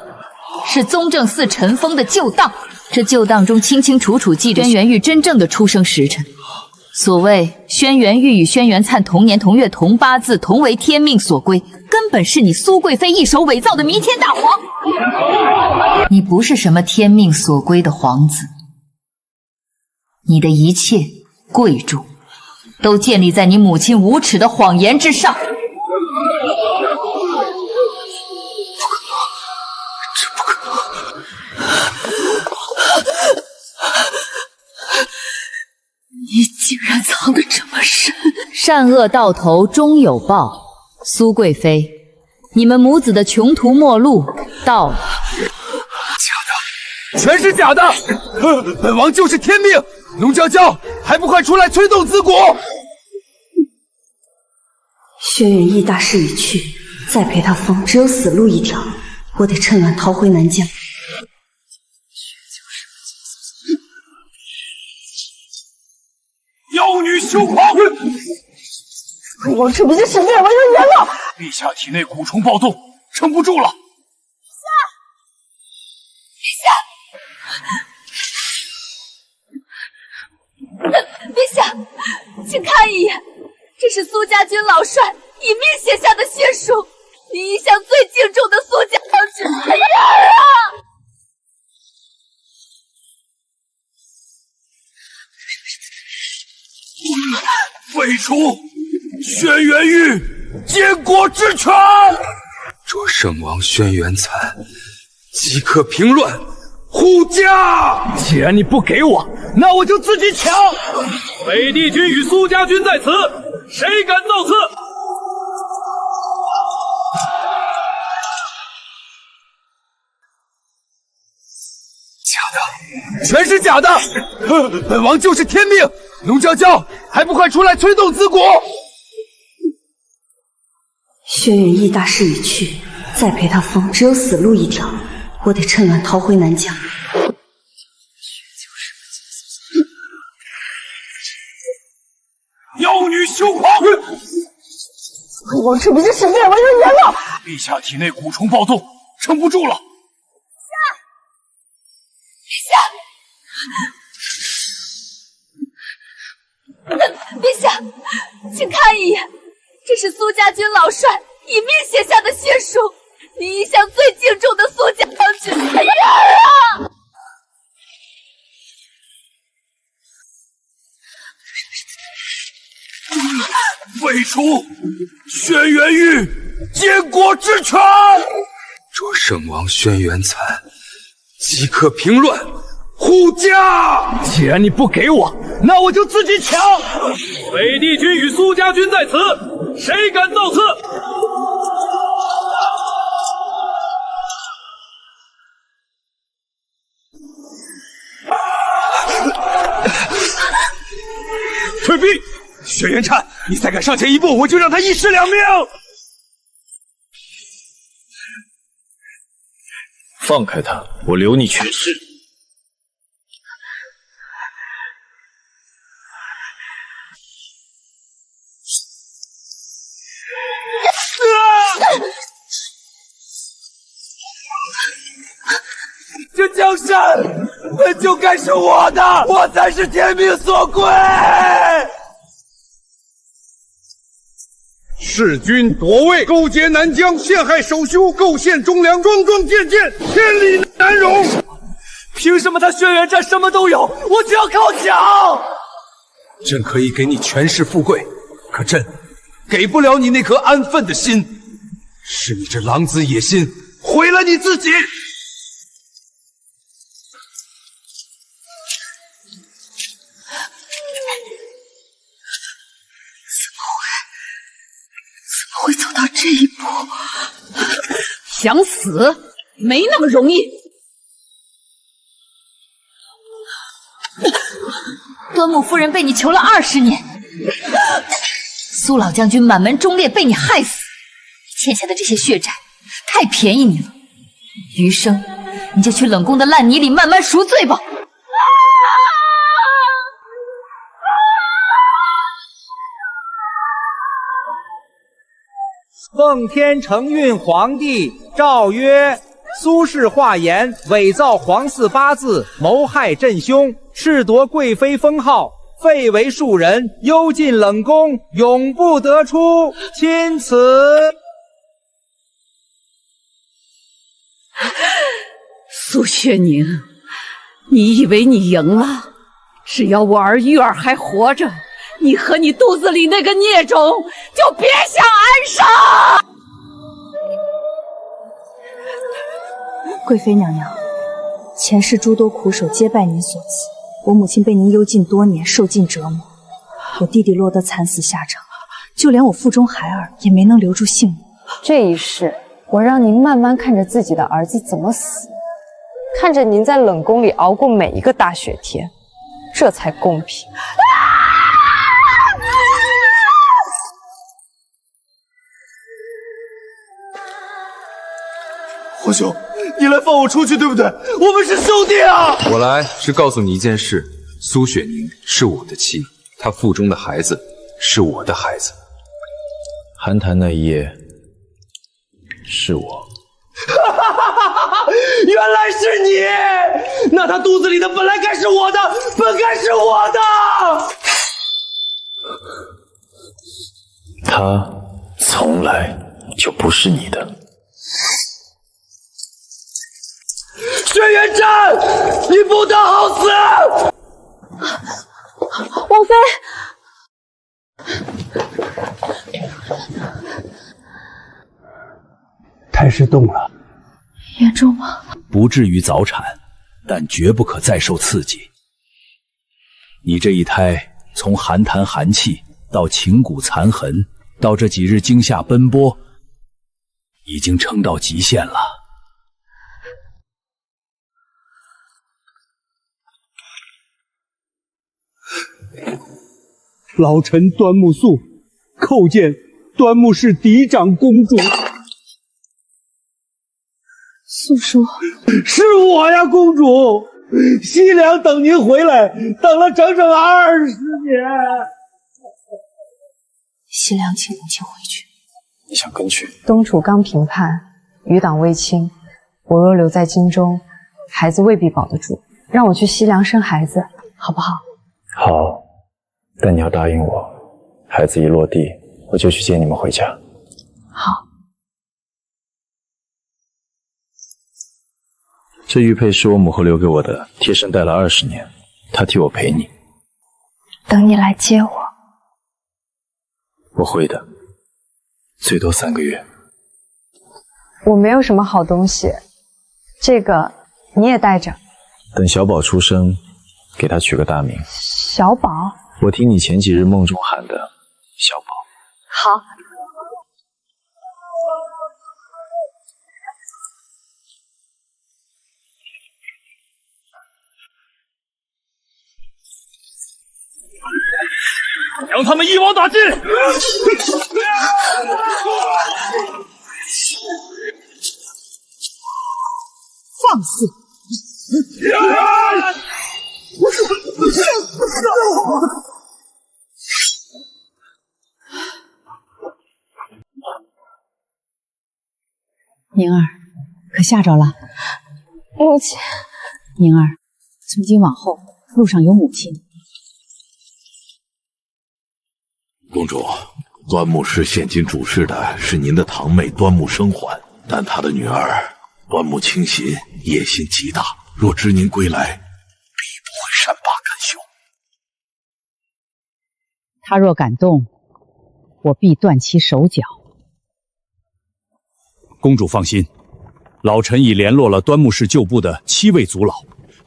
是宗正寺尘封的旧档。这旧档中清清楚楚记着轩辕玉真正的出生时辰。所谓轩辕玉与轩辕灿同年同月同八字，同为天命所归，根本是你苏贵妃一手伪造的弥天大谎。你不是什么天命所归的皇子。你的一切贵重，都建立在你母亲无耻的谎言之上。这不可能！你竟然藏得这么深！善恶到头终有报，苏贵妃，你们母子的穷途末路到了。假的，全是假的！本王就是天命！龙娇娇，还不快出来催动子谷！轩辕翼大势已去，再陪他疯，只有死路一条。我得趁乱逃回南疆。妖女休狂！父王这不就是灭亡人员吗？陛下体内蛊虫暴动，撑不住了。陛下，请看一眼，这是苏家军老帅以命写下的血书，您一向最敬重的苏家将军，人啊！废除轩辕玉监国之权。若圣王轩辕残，即刻平乱，护驾。既然你不给我，那我就自己抢。北地军与苏家军在此，谁敢造次？全是假的！本王就是天命！龙娇娇，还不快出来催动子谷！轩辕翼大势已去，再陪他疯，只有死路一条。我得趁乱逃回南疆。妖女休狂！我这不是变为人猿了？陛下体内蛊虫暴动，撑不住了。陛下，请看一眼，这是苏家军老帅以命写下的血书，您一向最敬重的苏家将军。哎呀！废除轩辕玉监国之权。若圣王轩辕残，即刻平乱，护驾。既然你不给我，那我就自己抢。北地军与苏家军在此，谁敢造次？退兵！轩辕灿，你再敢上前一步，我就让他一尸两命！放开他，我留你全尸。这江山本就该是我的，我才是天命所归。弑君夺位，勾结南疆，陷害首修，构陷忠良，桩桩件件，天理难容。凭什么他轩辕战什么都有，我就要靠抢？朕可以给你权势富贵，可朕给不了你那颗安分的心。是你这狼子野心毁了你自己。会走到这一步？想死没那么容易。端木夫人被你囚了20年，苏老将军满门忠烈被你害死，欠下的这些血债太便宜你了，余生你就去冷宫的烂泥里慢慢赎罪吧。奉天承运皇帝诏曰：苏氏化言，伪造皇嗣8字，谋害朕兄，褫夺贵妃封号，废为庶人，幽禁冷宫，永不得出。钦此。苏雪宁，你以为你赢了？只要我儿玉儿还活着，你和你肚子里那个孽种就别想安生。贵妃娘娘，前世诸多苦手皆拜您所赐，我母亲被您幽禁多年，受尽折磨，我弟弟落得惨死下场，就连我腹中孩儿也没能留住性命。这一世，我让您慢慢看着自己的儿子怎么死，看着您在冷宫里熬过每一个大雪天，这才公平。皇兄，你来放我出去，对不对？我们是兄弟啊！我来是告诉你一件事：苏雪宁是我的妻，她腹中的孩子是我的孩子。寒潭那一夜是我。原来是你！那他肚子里的本来该是我的，本该是我的。他从来就不是你的。轩辕战，你不得好死！王妃。开始动了。严重吗？不至于早产，但绝不可再受刺激。你这一胎从寒痰寒气到胫骨残痕，到这几日惊吓奔波，已经撑到极限了。老臣端木素叩见端木氏嫡长公主。素叔，是我呀，公主。西凉等您回来，等了整整20年。西凉，请母亲回去。你想跟去？东楚刚平叛，余党未清，我若留在京中，孩子未必保得住。让我去西凉生孩子，好不好？好，但你要答应我，孩子一落地，我就去接你们回家。好。这玉佩是我母后留给我的，贴身戴了20年，她替我陪你。等你来接我。我会的，最多3个月。我没有什么好东西，这个你也带着。等小宝出生，给他取个大名。小宝？我听你前几日梦中喊的小宝。好。让他们一网打尽！放肆！宁儿，可吓着了？母亲。宁儿，从今往后路上有母亲。公主，端木氏现今主事的是您的堂妹端木生还，但她的女儿端木清心野心极大，若知您归来，必不会善罢甘休。她若敢动，我必断其手脚。公主放心，老臣已联络了端木氏旧部的7位族老，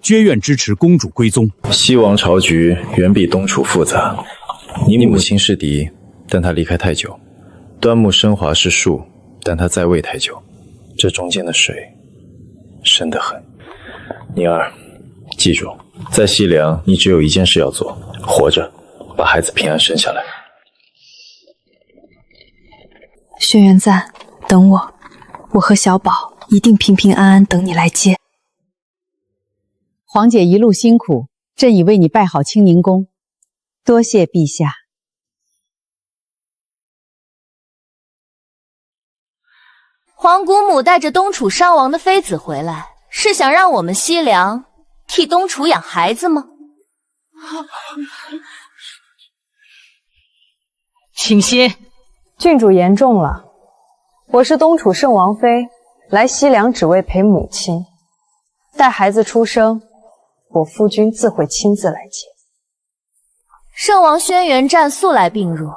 皆愿支持公主归宗。西王朝局远比东楚复杂。你母亲是嫡，但她离开太久；端木生华是庶，但她在位太久。这中间的水深得很。宁儿，记住，在西凉，你只有一件事要做：活着，把孩子平安生下来。轩辕赞，等我，我和小宝一定平平安安等你来接。皇姐一路辛苦，朕已为你拜好清宁宫。多谢陛下。皇姑母带着东楚伤亡的妃子回来，是想让我们西凉替东楚养孩子吗？清心，郡主言重了。我是东楚圣王妃，来西凉只为陪母亲。待孩子出生，我夫君自会亲自来接。圣王轩辕战素来病弱，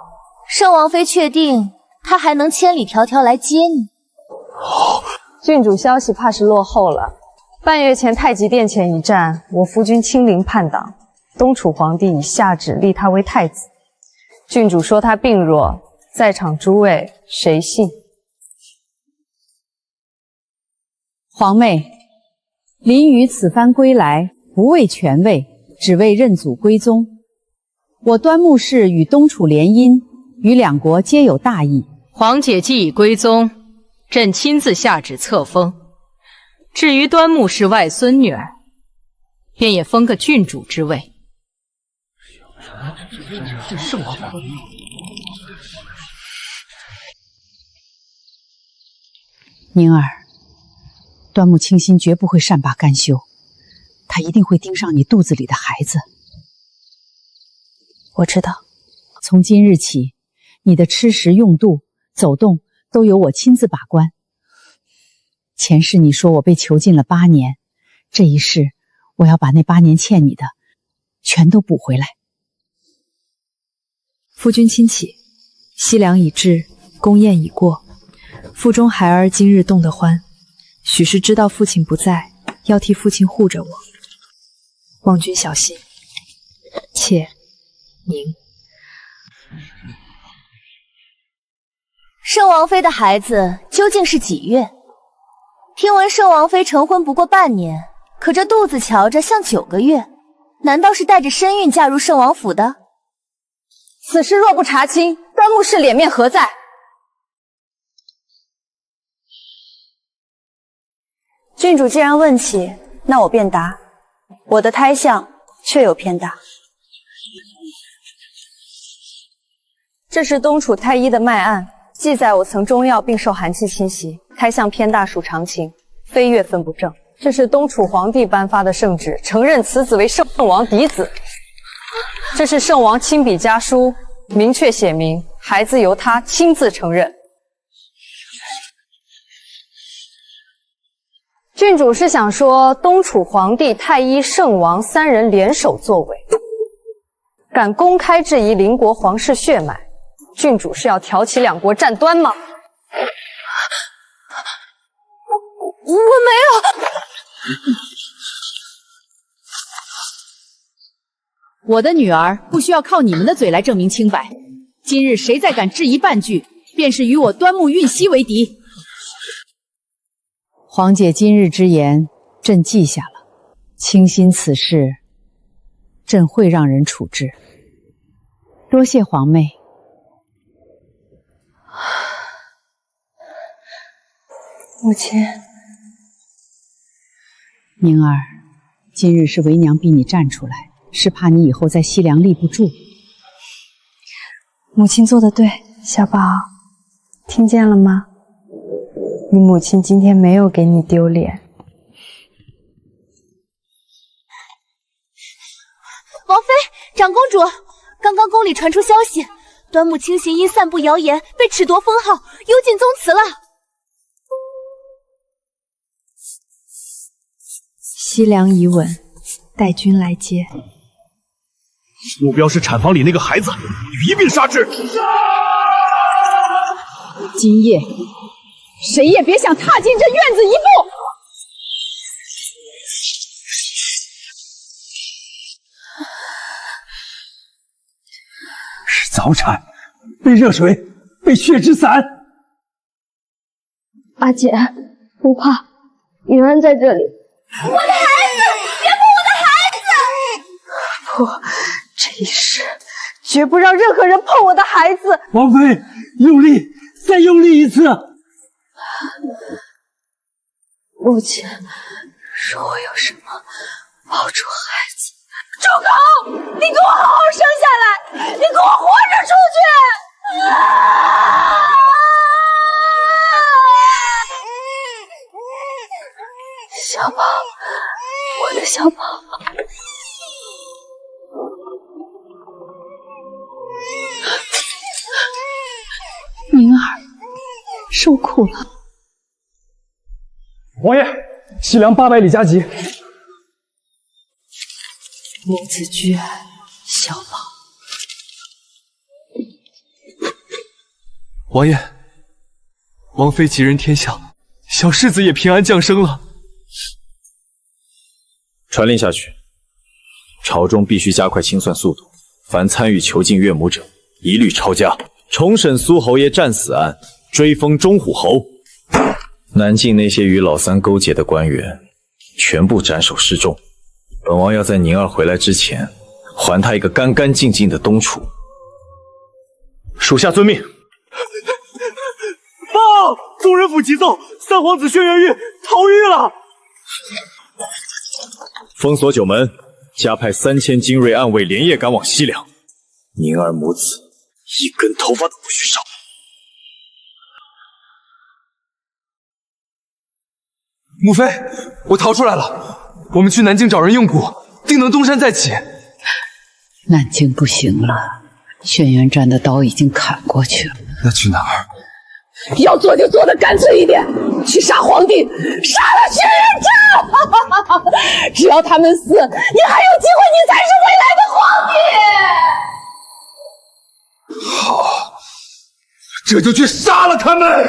圣王妃确定他还能千里迢迢来接你？郡主消息怕是落后了。半月前太极殿前一战，我夫君亲临叛党，东楚皇帝已下旨立他为太子。郡主说他病弱，在场诸位谁信？皇妹，林羽此番归来，不为权位，只为认祖归宗。我端木氏与东楚联姻，与两国皆有大义。皇姐既已归宗，朕亲自下旨册封。至于端木氏外孙女儿，便也封个郡主之位。圣王宁儿，端木清心绝不会善罢甘休，他一定会盯上你肚子里的孩子。我知道，从今日起，你的吃食用度、走动都由我亲自把关。前世你说我被囚禁了8年，这一世我要把那8年欠你的全都补回来。夫君亲启，西凉已至，宫宴已过，腹中孩儿今日动得欢，许是知道父亲不在，要替父亲护着我。望君小心。妾宁。圣王妃的孩子究竟是几月？听闻圣王妃成婚不过半年，可这肚子瞧着像9个月，难道是带着身孕嫁入圣王府的？此事若不查清，端木氏脸面何在？郡主既然问起，那我便答。我的胎相确有偏大。这是东楚太医的脉案，记载我曾中药并受寒气侵袭，胎相偏大属常情，非月份不正。这是东楚皇帝颁发的圣旨，承认此子为圣王嫡子。这是圣王亲笔家书，明确写明孩子由他亲自承认。郡主是想说东楚皇帝、太医、圣王3人联手作伪，敢公开质疑邻国皇室血脉，郡主是要挑起2国战端吗？我没有。我的女儿不需要靠你们的嘴来证明清白。今日谁再敢质疑半句，便是与我端木运熙为敌。皇姐今日之言，朕记下了。清心此事，朕会让人处置。多谢皇妹。母亲，宁儿，今日是为娘逼你站出来，是怕你以后在西凉立不住。母亲做得对，小宝，听见了吗？你母亲今天没有给你丢脸。王妃，长公主，刚刚宫里传出消息，端木清行因散布谣言被褫夺封号，幽禁宗祠了。西凉已稳，待君来接。目标是产房里那个孩子，一并杀之。今夜谁也别想踏进这院子一步。是早产，被热水，被血之散。阿姐，不怕，云安在这里。我的孩子，别碰我的孩子！不，这一世绝不让任何人碰我的孩子。王妃，用力，再用力一次。母亲，若我有什么，保住孩子。住口！你给我好好生下来！你给我活着出去！小宝，我的小宝。宁儿受苦了。王爷，西凉800里加急。母子居安，小宝。王爷，王妃吉人天相，小世子也平安降生了。传令下去，朝中必须加快清算速度，凡参与囚禁岳母者，一律抄家。重审苏侯爷战死案，追封中虎侯。南境那些与老三勾结的官员，全部斩首示众。本王要在宁儿回来之前，还他一个干干净净的东楚。属下遵命。报！宗人府急奏，三皇子轩辕玉逃狱了。封锁九门，加派3000精锐暗卫连夜赶往西凉。宁儿母子一根头发都不许少。母妃，我逃出来了。我们去南京找人用蛊，定能东山再起。南京不行了，轩辕战的刀已经砍过去了。那去哪儿？要做就做得干脆一点，去杀皇帝，杀了轩辕战！只要他们死，你还有机会，你才是未来的皇帝。好，这就去杀了他们。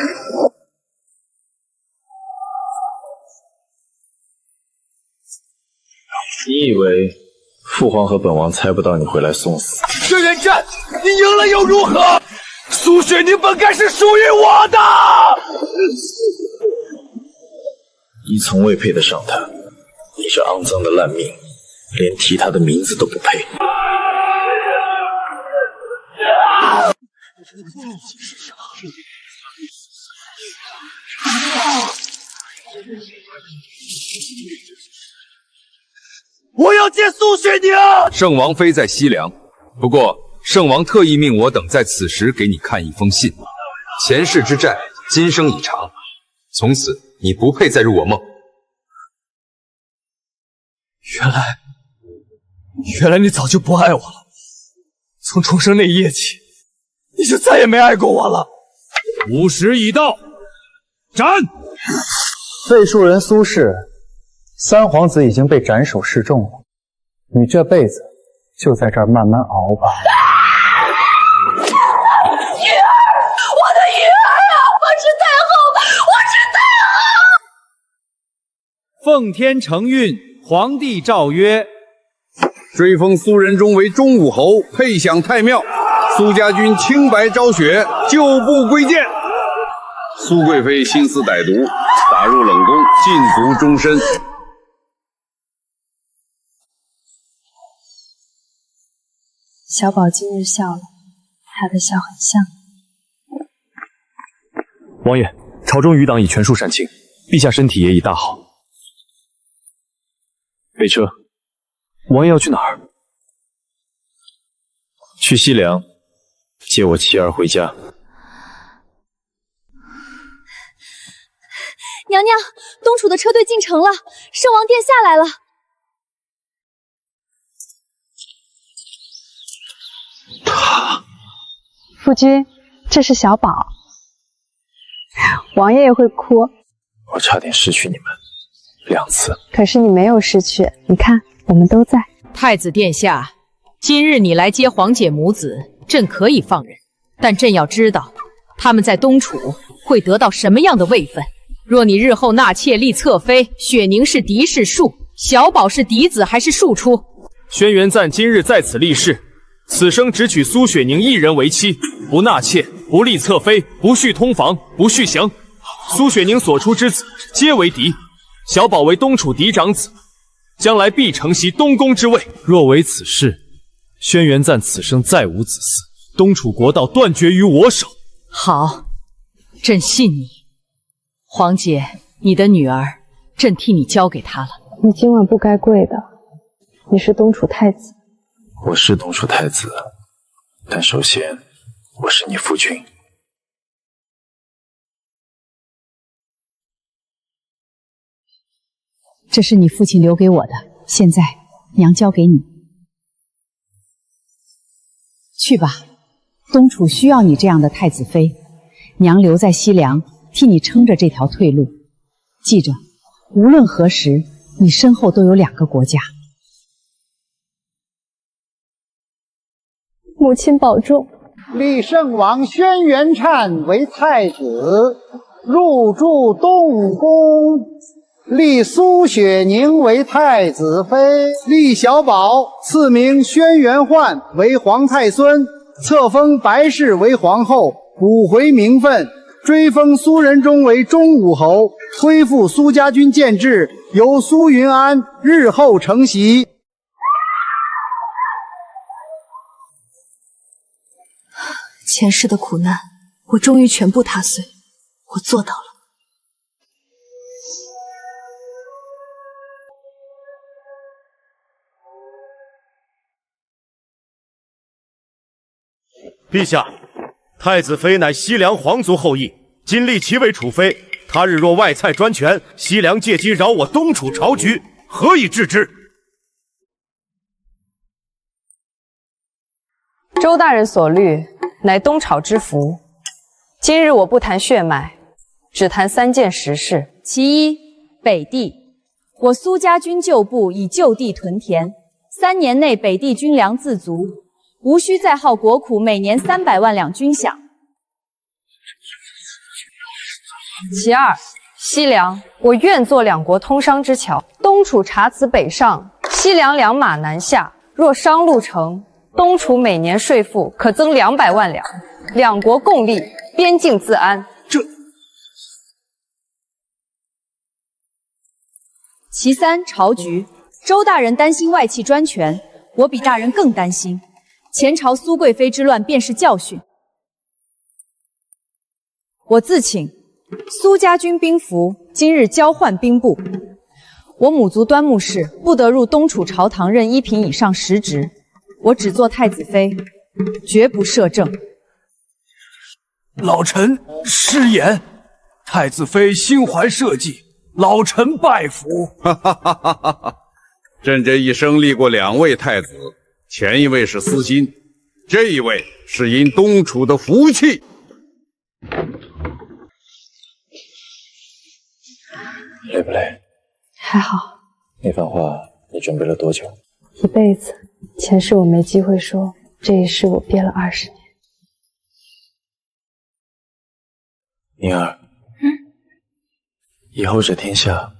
你以为父皇和本王猜不到你会来送死？轩辕战，你赢了又如何？苏雪凝本该是属于我的。你从未配得上她，你这肮脏的烂命，连提她的名字都不配。我要见苏雪凝。圣王妃在西凉，不过圣王特意命我等在此时给你看一封信。前世之债，今生已偿，从此你不配再入我梦。原来你早就不爱我了。从重生那一夜起，你就再也没爱过我了。午时已到，斩！废树人苏氏，三皇子已经被斩首示众了，你这辈子就在这儿慢慢熬吧。女儿，我的女儿啊！我是太后，我是太后。奉天承运，皇帝诏曰：追封苏仁忠为忠武侯，配享太庙。苏家军清白昭雪，旧部归建。苏贵妃心思歹毒，打入冷宫，禁足终身。小宝今日笑了，他的笑很像你。王爷，朝中余党已全数善庆，陛下身体也已大好。备车，王爷要去哪儿？去西凉，接我妻儿回家。娘娘，东楚的车队进城了，圣王殿下来了。夫君，这是小宝。王爷也会哭。我差点失去你们2次，可是你没有失去，你看，我们都在。太子殿下，今日你来接皇姐母子，朕可以放人，但朕要知道他们在东楚会得到什么样的位分。若你日后纳妾立侧妃，雪凝是嫡是庶，小宝是嫡子还是庶出？轩辕赞今日在此立誓，此生只娶苏雪凝一人为妻，不纳妾，不立侧妃，不续通房，不续降。苏雪凝所出之子皆为嫡，小宝为东楚嫡长子，将来必承袭东宫之位。若为此事，轩辕赞此生再无子嗣，东楚国道断绝于我手。好，朕信你。皇姐，你的女儿，朕替你交给她了。你今晚不该跪的，你是东楚太子。我是东楚太子，但首先我是你夫君。这是你父亲留给我的，现在娘交给你。去吧，东楚需要你这样的太子妃，娘留在西凉，替你撑着这条退路。记着，无论何时，你身后都有2个国家。母亲保重。立圣王轩辕粲为太子，入住东宫。立苏雪凝为太子妃，立小宝赐名轩辕焕为皇太孙，册封白氏为皇后，补回名分，追封苏仁忠为忠武侯，恢复苏家军建制，由苏云安日后承袭。前世的苦难，我终于全部踏碎，我做到了。陛下，太子妃乃西凉皇族后裔，今立其为储妃。他日若外蔡专权，西凉借机扰我东楚朝局，何以治之？周大人所虑，乃东朝之福。今日我不谈血脉，只谈3件实事。其一，北地，我苏家军旧部已就地屯田，3年内北地军粮自足，无需再耗国库每年300万两军饷。其二，西凉，我愿做2国通商之桥，东楚查此北上，西凉两马南下，若商路成，东楚每年税赋可增200万两，两国共利，边境自安。其三，朝局。周大人担心外戚专权，我比大人更担心。前朝苏贵妃之乱便是教训。我自请苏家军兵符，今日交换兵部。我母族端木氏不得入东楚朝堂任1品以上实职，我只做太子妃，绝不摄政。老臣失言，太子妃心怀社稷，老臣拜服。哈哈哈哈哈哈！朕这一生立过2位太子，前一位是私心，这一位是因东楚的福气。累不累？还好。那番话你准备了多久？一辈子，前世我没机会说，这一世我憋了20年。宁儿，以后这天下，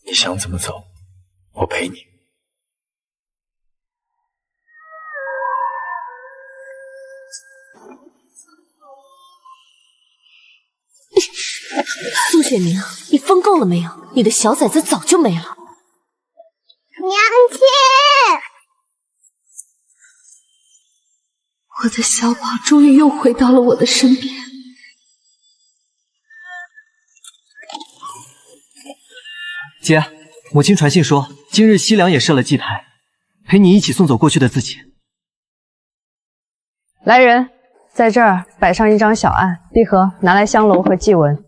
你想怎么走，我陪你。苏雪宁，你疯够了没有？你的小崽子早就没了。娘亲，我的小宝终于又回到了我的身边。姐，母亲传信说，今日西凉也设了祭台，陪你一起送走过去的自己。来人，在这儿摆上一张小案，碧荷拿来香楼和祭文。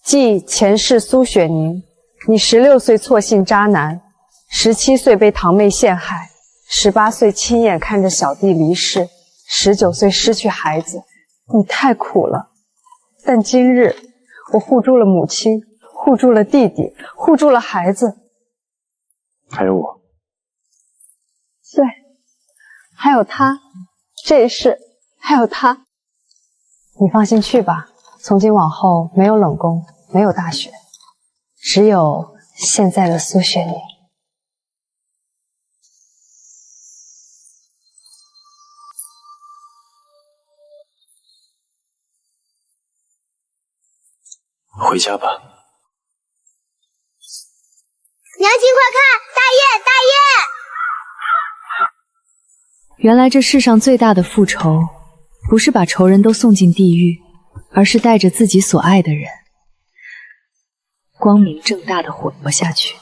记前世苏雪宁，你16岁错信渣男，17岁被堂妹陷害，18岁亲眼看着小弟离世，19岁失去孩子，你太苦了。但今日我护住了母亲，护住了弟弟，护住了孩子，还有我。对，还有他，这一世还有他。你放心去吧，从今往后没有冷宫，没有大雪，只有现在的苏雪宁。回家吧。娘亲快看，大雁，大雁！原来这世上最大的复仇，不是把仇人都送进地狱，而是带着自己所爱的人，光明正大的活下去。